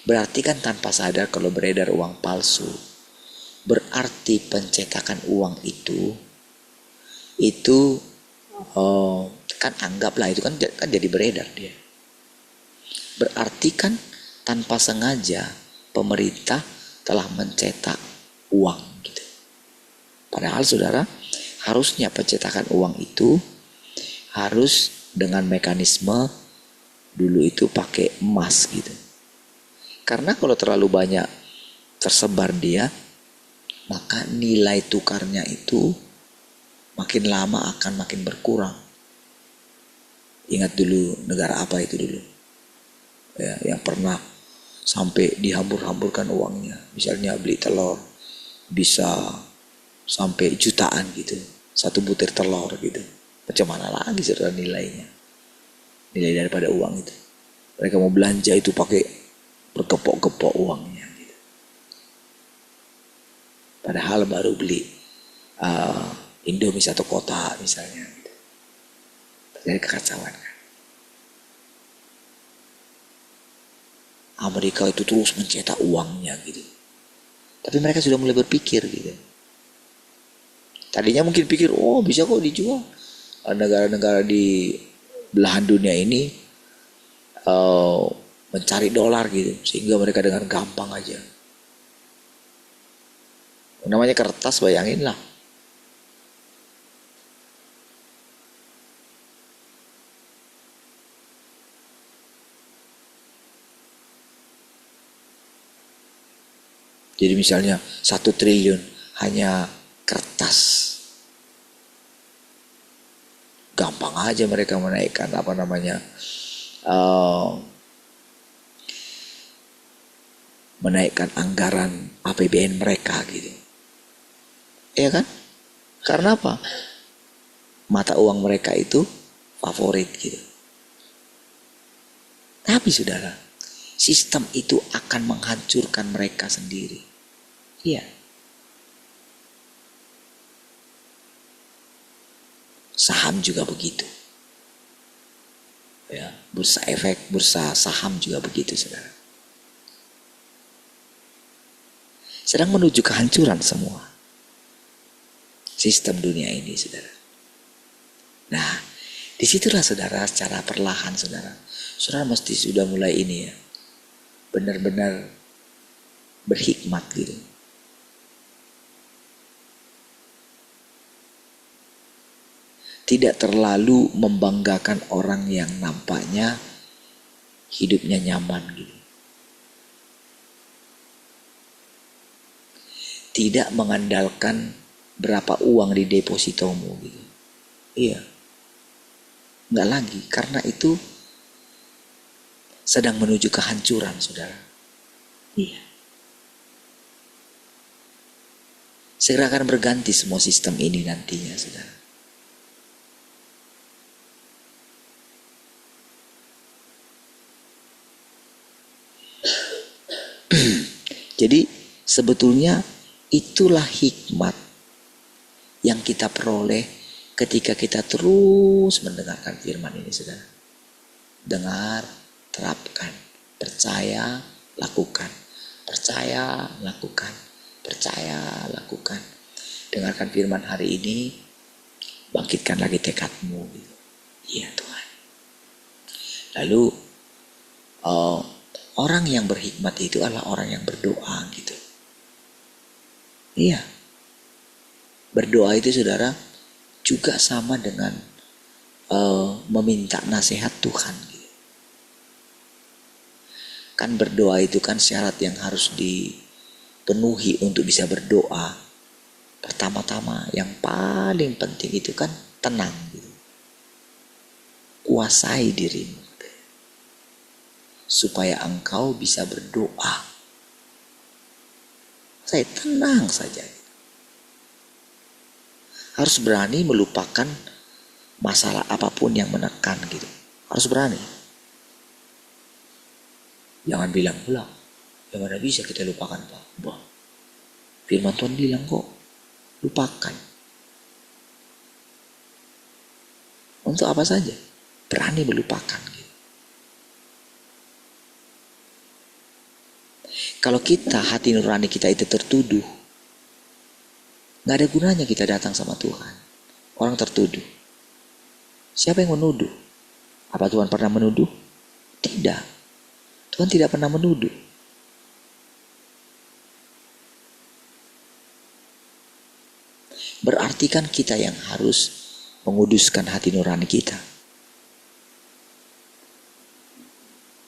S1: Berarti kan tanpa sadar kalau beredar uang palsu, berarti pencetakan uang itu kan anggaplah itu kan jadi beredar dia. Berarti kan tanpa sengaja pemerintah telah mencetak uang gitu. Padahal saudara, harusnya pencetakan uang itu harus dengan mekanisme dulu itu pakai emas gitu. Karena kalau terlalu banyak tersebar dia, maka nilai tukarnya itu makin lama akan makin berkurang. Ingat dulu negara apa itu dulu ya, yang pernah sampai dihambur-hamburkan uangnya. Misalnya beli telur bisa sampai jutaan gitu, satu butir telur gitu. Macam mana lagi saudara nilainya, nilai daripada uang itu. Mereka mau belanja itu pakai bergepok-gepok uangnya gitu. Padahal baru beli Indomie satu kotak misalnya gitu. Terjadi kekacauan kan. Amerika itu terus mencetak uangnya gitu. Tapi mereka sudah mulai berpikir gitu. Tadinya mungkin pikir, oh bisa kok dijual. Negara-negara di belahan dunia ini mencari dolar gitu. Sehingga mereka dengan gampang aja. Namanya kertas, bayangin lah. Jadi misalnya 1 triliun hanya kertas. Gampang aja mereka menaikkan menaikkan anggaran APBN mereka gitu. Iya kan? Karena apa? Mata uang mereka itu favorit gitu. Tapi saudara, sistem itu akan menghancurkan mereka sendiri. Iya. Saham juga begitu. Ya, bursa efek, bursa saham juga begitu, saudara. Sedang menuju kehancuran semua sistem dunia ini, saudara. Nah, disitulah saudara, secara perlahan saudara mesti sudah mulai ini ya, benar-benar berhikmat gitu. Tidak terlalu membanggakan orang yang nampaknya hidupnya nyaman gitu. Tidak mengandalkan berapa uang di depositomu gitu. Iya. Enggak lagi, karena itu sedang menuju kehancuran, saudara. Iya. Segera akan berganti semua sistem ini nantinya, saudara. Jadi sebetulnya itulah hikmat yang kita peroleh ketika kita terus mendengarkan firman ini, saudara. Dengar, terapkan, percaya, lakukan. Percaya, lakukan. Percaya, lakukan. Dengarkan firman hari ini, bangkitkan lagi tekadmu. Gitu. Iya Tuhan. Lalu orang yang berhikmat itu adalah orang yang berdoa gitu. Iya. Berdoa itu saudara juga sama dengan meminta nasihat Tuhan. Gitu. Kan berdoa itu kan syarat yang harus dipenuhi untuk bisa berdoa. Pertama-tama yang paling penting itu kan tenang. Gitu. Kuasai dirimu. Supaya engkau bisa berdoa. Saya tenang saja. Harus berani melupakan masalah apapun yang menekan gitu. Harus berani. Jangan bilang pula, ya mana bisa kita lupakan Pak. Wah, firman Tuhan bilang kok, lupakan. Untuk apa saja? Berani melupakan gitu. Kalau kita, hati nurani kita itu tertuduh, gak ada gunanya kita datang sama Tuhan. Orang tertuduh. Siapa yang menuduh? Apa Tuhan pernah menuduh? Tidak. Tuhan tidak pernah menuduh. Berarti kan kita yang harus menguduskan hati nurani kita.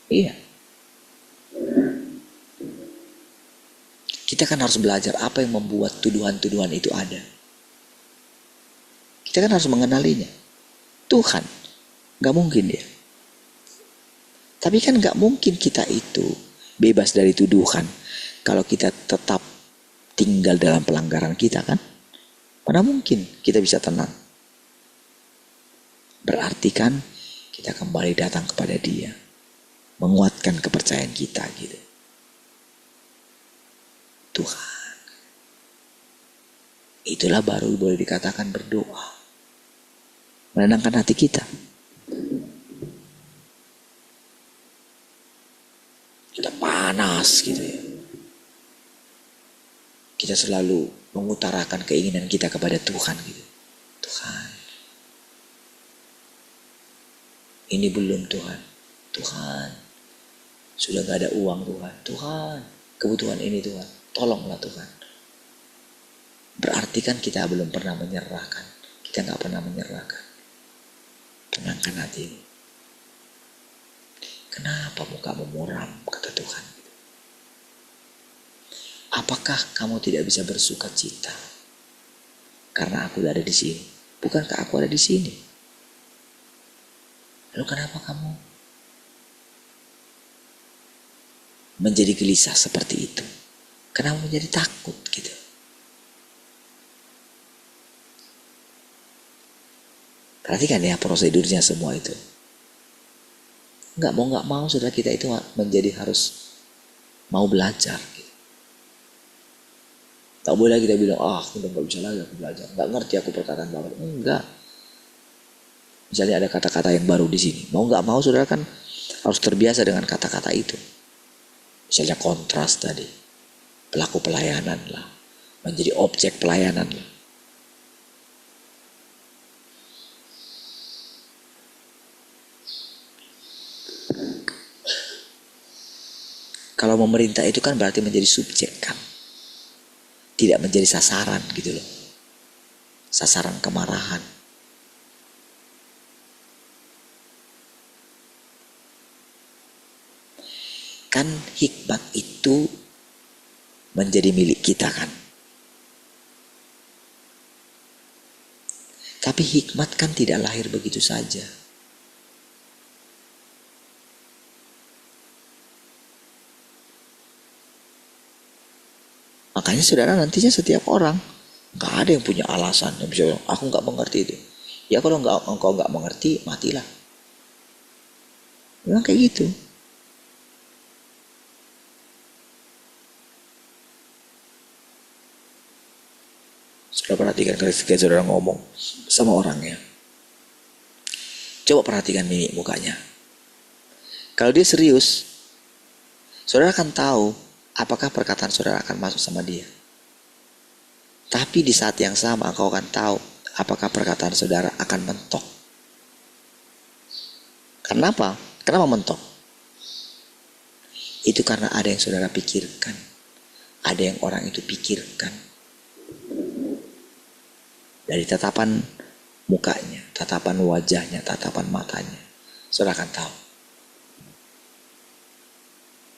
S1: Iya. Kita kan harus belajar apa yang membuat tuduhan-tuduhan itu ada. Kita kan harus mengenalinya. Tuhan, gak mungkin dia. Tapi kan gak mungkin kita itu bebas dari tuduhan kalau kita tetap tinggal dalam pelanggaran kita kan. Mana mungkin kita bisa tenang. Berarti kan kita kembali datang kepada dia. Menguatkan kepercayaan kita gitu. Tuhan. Itulah baru boleh dikatakan berdoa. Menenangkan hati kita. Kita panas gitu ya. Kita selalu mengutarakan keinginan kita kepada Tuhan gitu. Tuhan. Ini belum Tuhan. Tuhan. Sudah gak ada uang Tuhan. Tuhan. Kebutuhan ini Tuhan. Tolonglah Tuhan. Berarti kan kita belum pernah menyerahkan. Kita gak pernah menyerahkan. Tenangkan hati ini. Kenapa mukamu muram, kata Tuhan. Apakah kamu tidak bisa bersuka cita? Karena aku ada di sini. Bukankah aku ada di sini? Lalu kenapa kamu menjadi gelisah seperti itu? Kenapa menjadi takut gitu? Perhatikan ya prosedurnya semua itu. Nggak mau saudara kita itu menjadi harus mau belajar gitu. Tak boleh kita bilang, aku udah gak bisa lagi aku belajar. Gak ngerti aku perkataan Bapak. Enggak. Misalnya ada kata-kata yang baru di sini. Mau gak mau saudara kan harus terbiasa dengan kata-kata itu. Misalnya kontras tadi. Pelaku pelayanan lah. Menjadi objek pelayanan lah. Kalau memerintah itu kan berarti menjadi subjek kan. Tidak menjadi sasaran gitu loh. Sasaran kemarahan. Kan hikmat itu menjadi milik kita kan. Tapi hikmat kan tidak lahir begitu saja. Makanya saudara nantinya setiap orang gak ada yang punya alasan yang bisa bilang, aku gak mengerti itu. Ya kalau engkau gak mengerti, matilah. Memang kayak gitu. Coba perhatikan ketika saudara ngomong sama orangnya. Coba perhatikan mimik mukanya. Kalau dia serius, saudara akan tahu apakah perkataan saudara akan masuk sama dia. Tapi di saat yang sama engkau akan tahu apakah perkataan saudara akan mentok. Kenapa? Kenapa mentok? Itu karena ada yang saudara pikirkan. Ada yang orang itu pikirkan. Dari tatapan mukanya, tatapan wajahnya, tatapan matanya, saudara akan tahu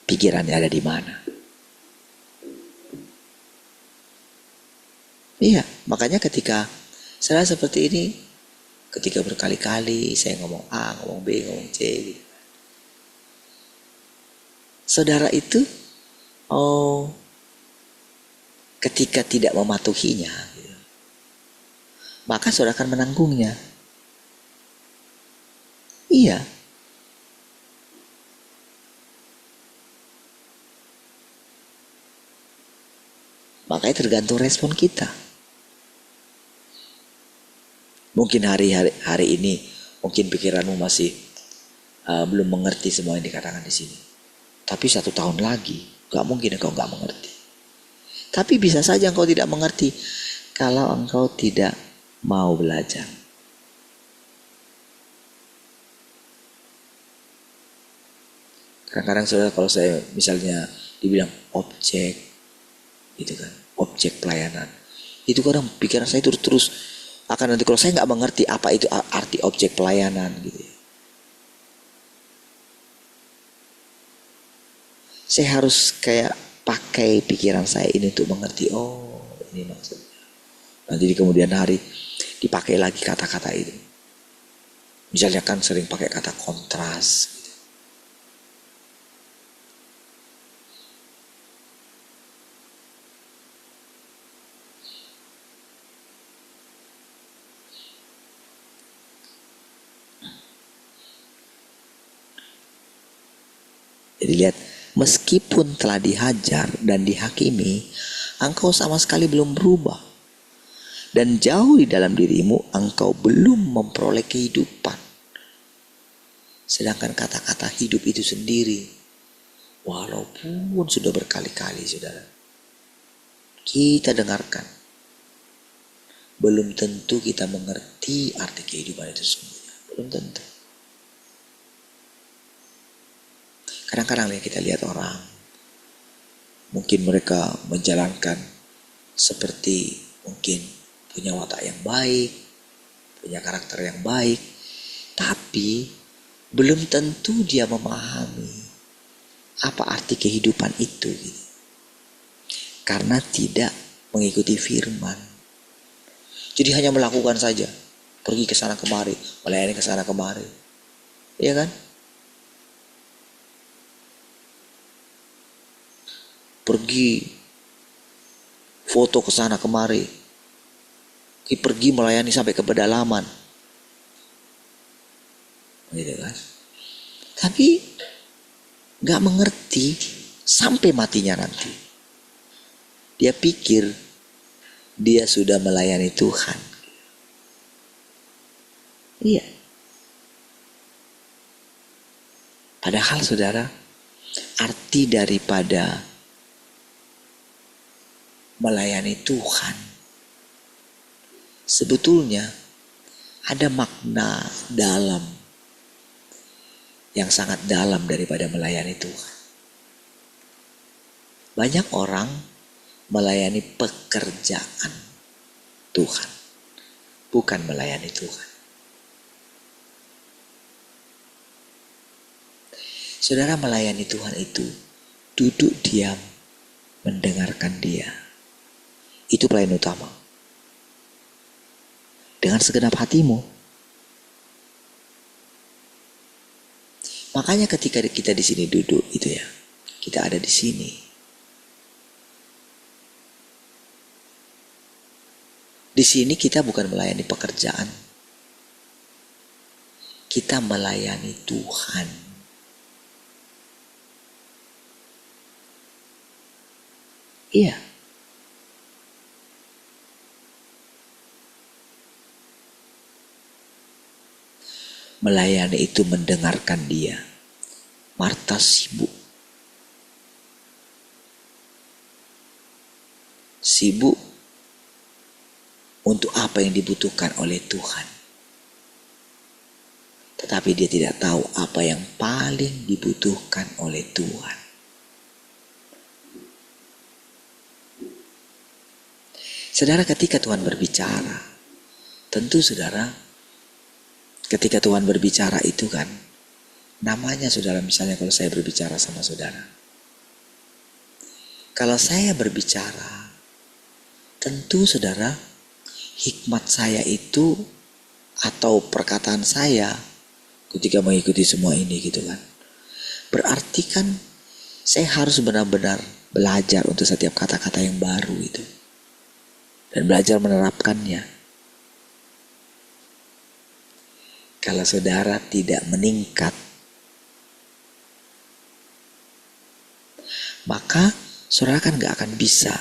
S1: pikirannya ada di mana. Iya, makanya ketika saudara seperti ini, ketika berkali-kali saya ngomong A, ngomong B, ngomong C, gitu. Saudara itu, ketika tidak mematuhinya, gitu, maka saudara akan menanggungnya. Iya. Makanya tergantung respon kita. Mungkin hari ini, mungkin pikiranmu masih belum mengerti semua yang dikatakan di sini. Tapi 1 tahun lagi, gak mungkin engkau gak mengerti. Tapi bisa saja engkau tidak mengerti kalau engkau tidak mau belajar. Kadang-kadang saudara, kalau saya misalnya dibilang objek, gitu kan, objek pelayanan, itu kadang pikiran saya terus akan nanti kalau saya nggak mengerti apa itu arti objek pelayanan, gitu ya. Saya harus kayak pakai pikiran saya ini untuk mengerti, oh ini maksudnya. Nanti di kemudian hari dipakai lagi kata-kata itu. Misalnya kan sering pakai kata kontras, gitu. Jadi lihat, meskipun telah dihajar dan dihakimi, engkau sama sekali belum berubah. Dan jauh di dalam dirimu, engkau belum memperoleh kehidupan. Sedangkan kata-kata hidup itu sendiri, walaupun sudah berkali-kali saudara kita dengarkan, belum tentu kita mengerti arti kehidupan itu semuanya. Belum tentu. Kadang-kadang kita lihat orang, mungkin mereka menjalankan seperti mungkin punya watak yang baik, punya karakter yang baik, tapi belum tentu dia memahami apa arti kehidupan itu, gitu. Karena tidak mengikuti firman. Jadi hanya melakukan saja, pergi ke sana kemari, melayani ke sana kemari, iya kan? Pergi foto ke sana kemari, pergi melayani sampai ke pedalaman, gitu kan? Tapi nggak mengerti sampai matinya nanti. Dia pikir dia sudah melayani Tuhan. Iya. Padahal saudara, arti daripada melayani Tuhan sebetulnya ada makna dalam, yang sangat dalam daripada melayani Tuhan. Banyak orang melayani pekerjaan Tuhan, bukan melayani Tuhan. Saudara, melayani Tuhan itu duduk diam, mendengarkan Dia. Itu pelayan utama. Dengan segenap hatimu. Makanya ketika kita di sini duduk itu ya, kita ada di sini. Di sini kita bukan melayani pekerjaan. Kita melayani Tuhan. Iya. melayani itu mendengarkan dia. Marta sibuk. Sibuk untuk apa yang dibutuhkan oleh Tuhan. Tetapi dia tidak tahu apa yang paling dibutuhkan oleh Tuhan. Saudara, ketika Tuhan berbicara, tentu saudara, ketika Tuhan berbicara itu kan, namanya saudara, misalnya kalau saya berbicara sama saudara. Kalau saya berbicara, tentu saudara, hikmat saya itu atau perkataan saya ketika mengikuti semua ini gitu kan. Berarti kan saya harus benar-benar belajar untuk setiap kata-kata yang baru itu. Dan belajar menerapkannya. Kalau saudara tidak meningkat, maka saudara kan gak akan bisa.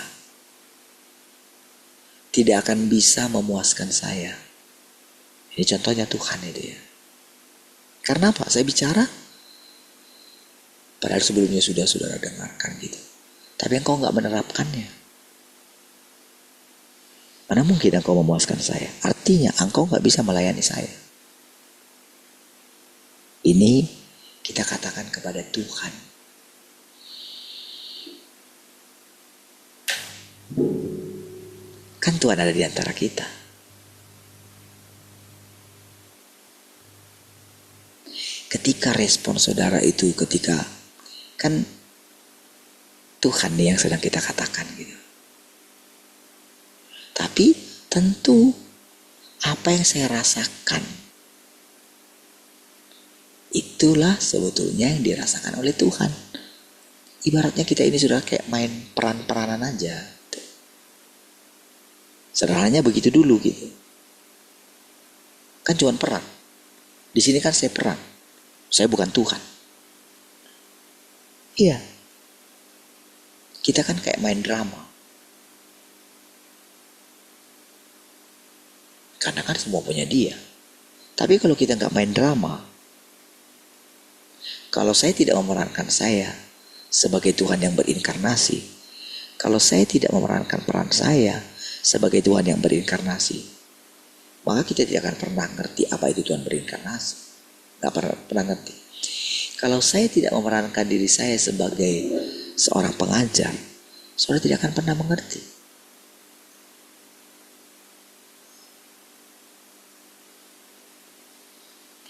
S1: Tidak akan bisa memuaskan saya. Ini contohnya Tuhan itu ya. Karena apa? Saya bicara, padahal sebelumnya sudah saudara dengarkan gitu. Tapi engkau gak menerapkannya. Mana mungkin engkau memuaskan saya? Artinya engkau gak bisa melayani saya. Ini kita katakan kepada Tuhan. Kan Tuhan ada di antara kita. Ketika respon saudara itu ketika kan Tuhan nih yang sedang kita katakan gitu. Tapi tentu apa yang saya rasakan itulah sebetulnya yang dirasakan oleh Tuhan. Ibaratnya kita ini sudah kayak main peran-peranan aja. Sederhananya begitu dulu gitu. Kan cuma peran. Di sini kan saya peran. Saya bukan Tuhan. Iya. Kita kan kayak main drama. Karena kan semua punya dia. Tapi kalau kita gak main drama, kalau saya tidak memerankan saya sebagai Tuhan yang berinkarnasi, kalau saya tidak memerankan peran saya sebagai Tuhan yang berinkarnasi, maka kita tidak akan pernah ngerti apa itu Tuhan berinkarnasi. Gak pernah ngerti. Kalau saya tidak memerankan diri saya sebagai seorang pengajar, saudara tidak akan pernah mengerti.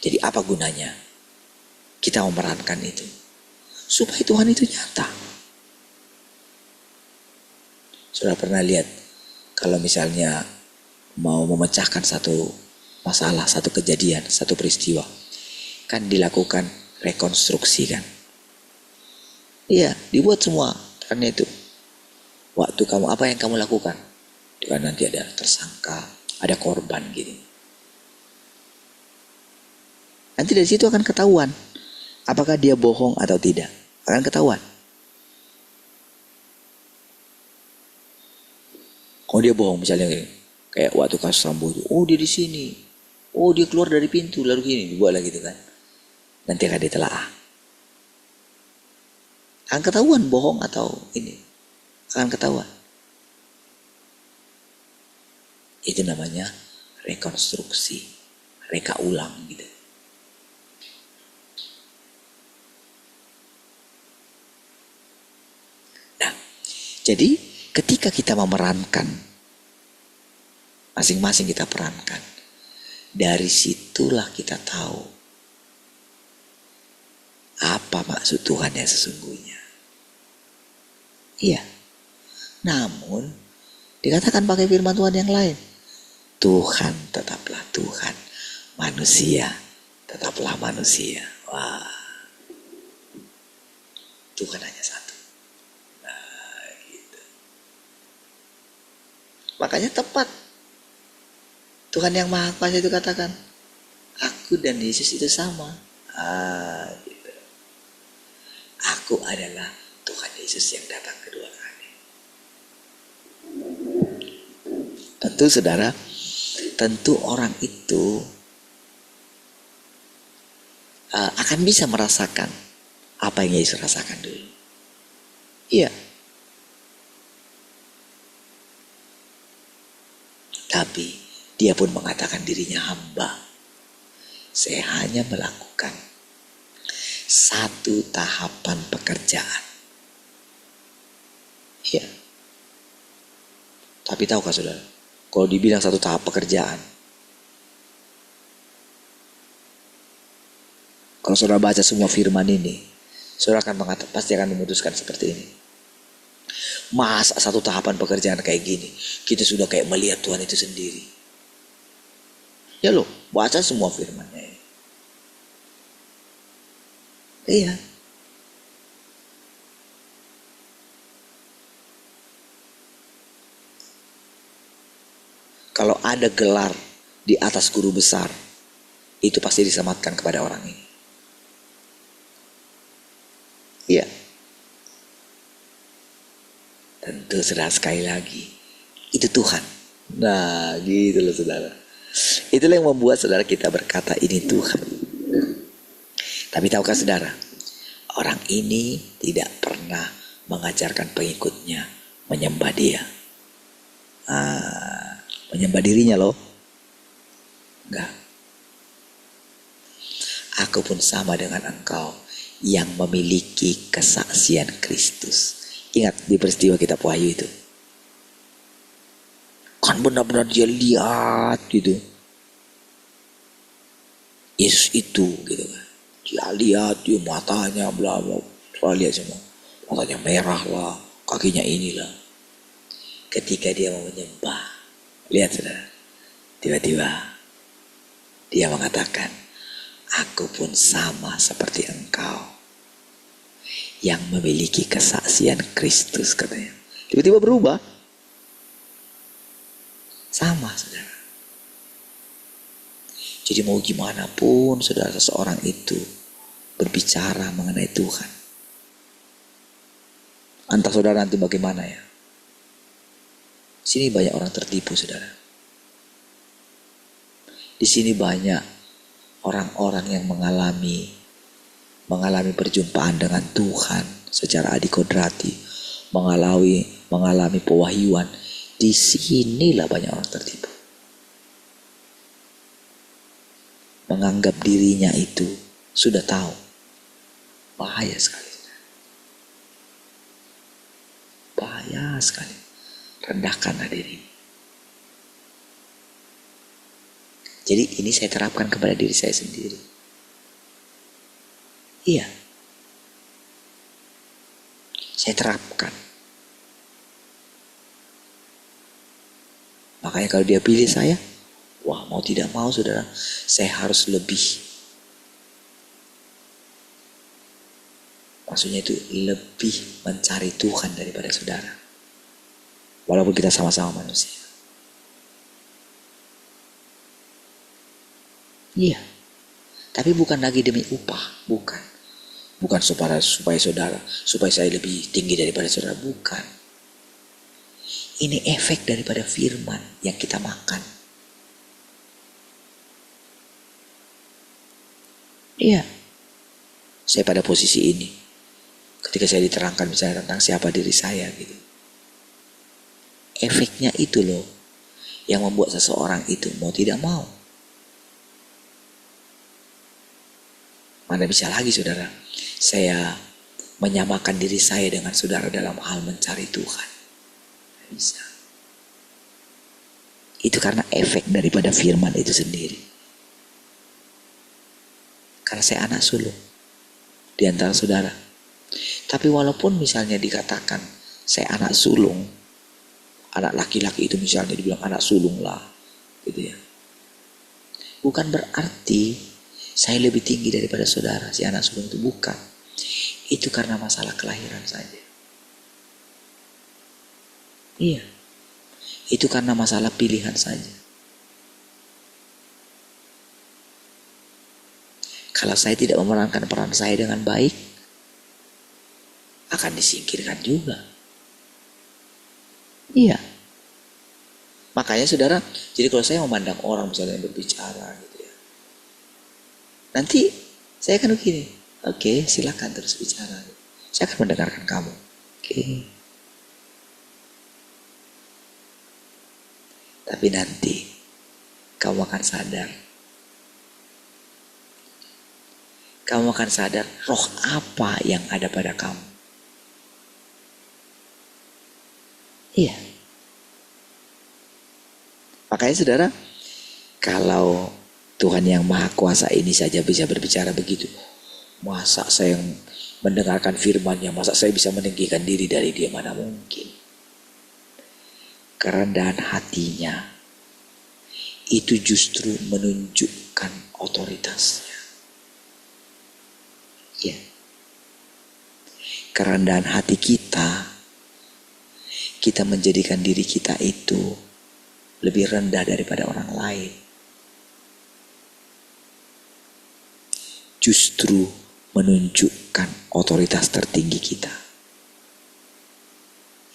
S1: Jadi apa gunanya kita memerankan itu? Supaya Tuhan itu nyata. Sudah pernah lihat kalau misalnya mau memecahkan satu masalah, satu kejadian, satu peristiwa, kan dilakukan rekonstruksi kan? Iya, dibuat semua. Karena itu, waktu kamu apa yang kamu lakukan? Kan nanti ada tersangka, ada korban gitu. Nanti dari situ akan ketahuan apakah dia bohong atau tidak. Akan ketahuan. Kalau dia bohong misalnya kayak waktu kasus Sambo itu, oh dia di sini, oh dia keluar dari pintu lalu gini, dibuat lagi gitu kan. Nanti akan ditelaah. Akan ketahuan bohong atau ini, akan ketahuan. Itu namanya rekonstruksi, reka ulang gitu. Jadi ketika kita memerankan, masing-masing kita perankan, dari situlah kita tahu apa maksud Tuhan yang sesungguhnya. Iya. Namun dikatakan pakai firman Tuhan yang lain. Tuhan tetaplah Tuhan, manusia tetaplah manusia. Wah. Tuhan hanya satu. Makanya tepat Tuhan yang Maha Kuasa itu katakan, aku dan Yesus itu sama. Gitu. Aku adalah Tuhan Yesus yang datang kedua kali. Tentu saudara, tentu orang itu akan bisa merasakan apa yang Yesus rasakan dulu. Iya. Tapi dia pun mengatakan dirinya hamba. Saya hanya melakukan satu tahapan pekerjaan. Iya. Tapi tahukah saudara, kalau dibilang satu tahap pekerjaan, kalau saudara baca semua firman ini, saudara akan mengatakan, pasti akan memutuskan seperti ini. Masa satu tahapan pekerjaan kayak gini, kita sudah kayak melihat Tuhan itu sendiri. Ya loh, baca semua firman-Nya. Iya. Kalau ada gelar di atas guru besar, itu pasti disematkan kepada orang ini. Iya. Tentu saudara, sekali lagi, itu Tuhan. Nah gitu loh saudara. Itulah yang membuat saudara kita berkata ini Tuhan. Tapi tahukah saudara, orang ini tidak pernah mengajarkan pengikutnya menyembah dia. Menyembah dirinya loh. Enggak. Aku pun sama dengan engkau yang memiliki kesaksian Kristus. Ingat di peristiwa kitab Wahyu itu. Kan benar-benar dia lihat gitu. Yesus itu gitu kan. Dia lihat dia matanya bla bla. Saya lihat semua. Matanya merah lah, kakinya inilah. Ketika dia mau menyembah, lihat saudara. Tiba-tiba dia mengatakan, aku pun sama seperti engkau yang memiliki kesaksian Kristus, katanya. Tiba-tiba berubah. Sama saudara. Jadi mau gimana pun saudara, seseorang itu berbicara mengenai Tuhan, entah saudara nanti bagaimana ya. Sini banyak orang tertipu saudara. Di sini banyak orang-orang yang mengalami perjumpaan dengan Tuhan secara adikodrati, mengalami pewahyuan. Di sinilah banyak orang tertipu. Menganggap dirinya itu sudah tahu. Bahaya sekali. Bahaya sekali. Rendahkanlah diri. Jadi ini saya terapkan kepada diri saya sendiri. Iya. Saya terapkan. Makanya kalau dia pilih saya, wah mau tidak mau saudara, saya harus lebih. Maksudnya itu lebih mencari Tuhan daripada saudara. Walaupun kita sama-sama manusia. Iya. Tapi bukan lagi demi upah, bukan. Bukan supaya saya lebih tinggi daripada saudara, bukan. Ini efek daripada firman yang kita makan. Iya. Saya pada posisi ini. Ketika saya diterangkan misalnya tentang siapa diri saya gitu. Efeknya itu loh yang membuat seseorang itu mau tidak mau. Mana bisa lagi saudara, saya menyamakan diri saya dengan saudara dalam hal mencari Tuhan. Tidak bisa. Itu karena efek daripada firman itu sendiri. Karena saya anak sulung di antara saudara. Tapi walaupun misalnya dikatakan saya anak sulung, anak laki-laki itu misalnya dibilang anak sulung lah, gitu ya. Bukan berarti saya lebih tinggi daripada saudara, si anak sulung itu bukan. Itu karena masalah kelahiran saja. Iya. Itu karena masalah pilihan saja. Kalau saya tidak memerankan peran saya dengan baik, akan disingkirkan juga. Iya. Makanya saudara, jadi kalau saya memandang orang misalnya yang berbicara gitu ya, nanti Saya akan begini. Oke, silakan terus bicara. Saya akan mendengarkan kamu. Oke. Tapi nanti kamu akan sadar. Kamu akan sadar roh apa yang ada pada kamu. Iya. Makanya saudara, kalau Tuhan yang Maha Kuasa ini saja bisa berbicara begitu, masa saya yang mendengarkan firman-Nya, masa saya bisa meninggikan diri dari Dia, mana mungkin. Kerendahan hatinya itu justru menunjukkan otoritasnya. Ya. Kerendahan hati kita menjadikan diri kita itu lebih rendah daripada orang lain. Justru menunjukkan otoritas tertinggi kita.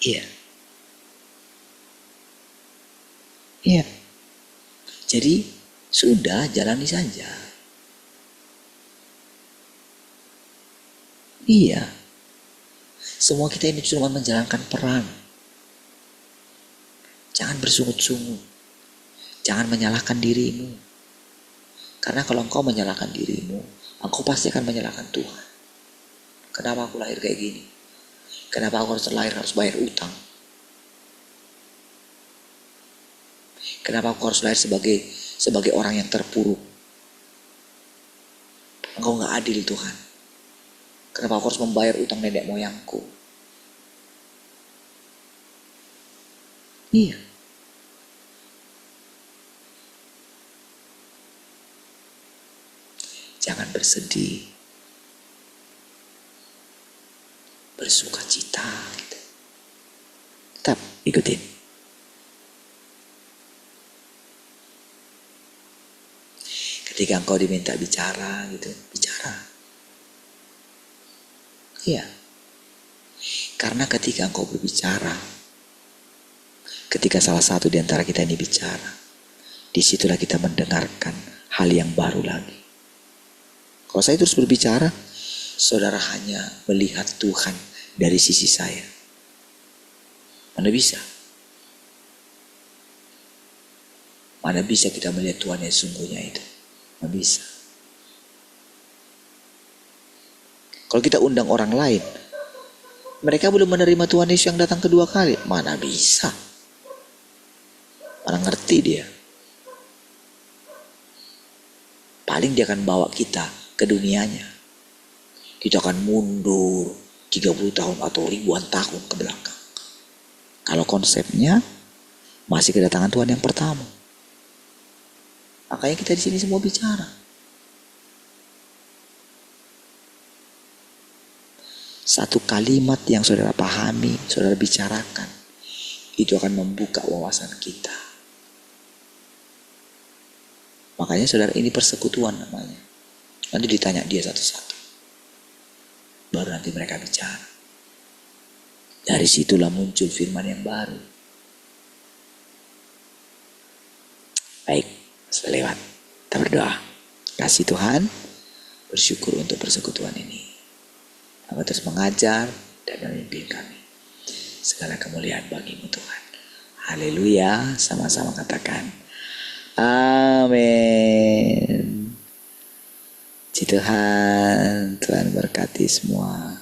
S1: Iya. Iya. Jadi sudah, jalani saja. Iya. Semua kita ini cuma menjalankan peran. Jangan bersungut-sungut. Jangan menyalahkan dirimu. Karena kalau engkau menyalahkan dirimu, engkau pasti akan menyalahkan Tuhan. Kenapa aku lahir kayak gini? Kenapa aku harus bayar utang? Kenapa aku harus lahir sebagai orang yang terpuruk? Engkau gak adil Tuhan. Kenapa aku harus membayar utang nenek moyangku? Iya. Jangan bersedih. Bersuka cita gitu. Tetap ikutin. Ketika engkau diminta bicara gitu, bicara. Iya. Karena ketika engkau berbicara, ketika salah satu di antara kita ini bicara, disitulah kita mendengarkan hal yang baru lagi. Kalau saya terus berbicara, saudara hanya melihat Tuhan dari sisi saya. Mana bisa? Mana bisa kita melihat Tuhan yang sungguhnya itu? Mana bisa? Kalau kita undang orang lain, mereka belum menerima Tuhan Yesus yang datang kedua kali. Mana bisa? Mana ngerti dia? Paling dia akan bawa kita ke dunianya. Kita akan mundur 30 tahun atau ribuan tahun ke belakang. Kalau konsepnya masih kedatangan Tuhan yang pertama. Makanya kita di sini semua bicara. Satu kalimat yang saudara pahami, saudara bicarakan, itu akan membuka wawasan kita. Makanya saudara, ini persekutuan namanya. Nanti ditanya dia satu-satu. Baru nanti mereka bicara. Dari situlah muncul firman yang baru. Baik, sudah lewat. Kita berdoa. Kasih Tuhan, bersyukur untuk persekutuan ini. Engkau terus mengajar dan memimpin kami. Segala kemuliaan bagimu Tuhan. Haleluya, sama-sama katakan. Amin. Puji Tuhan, Tuhan berkati semua.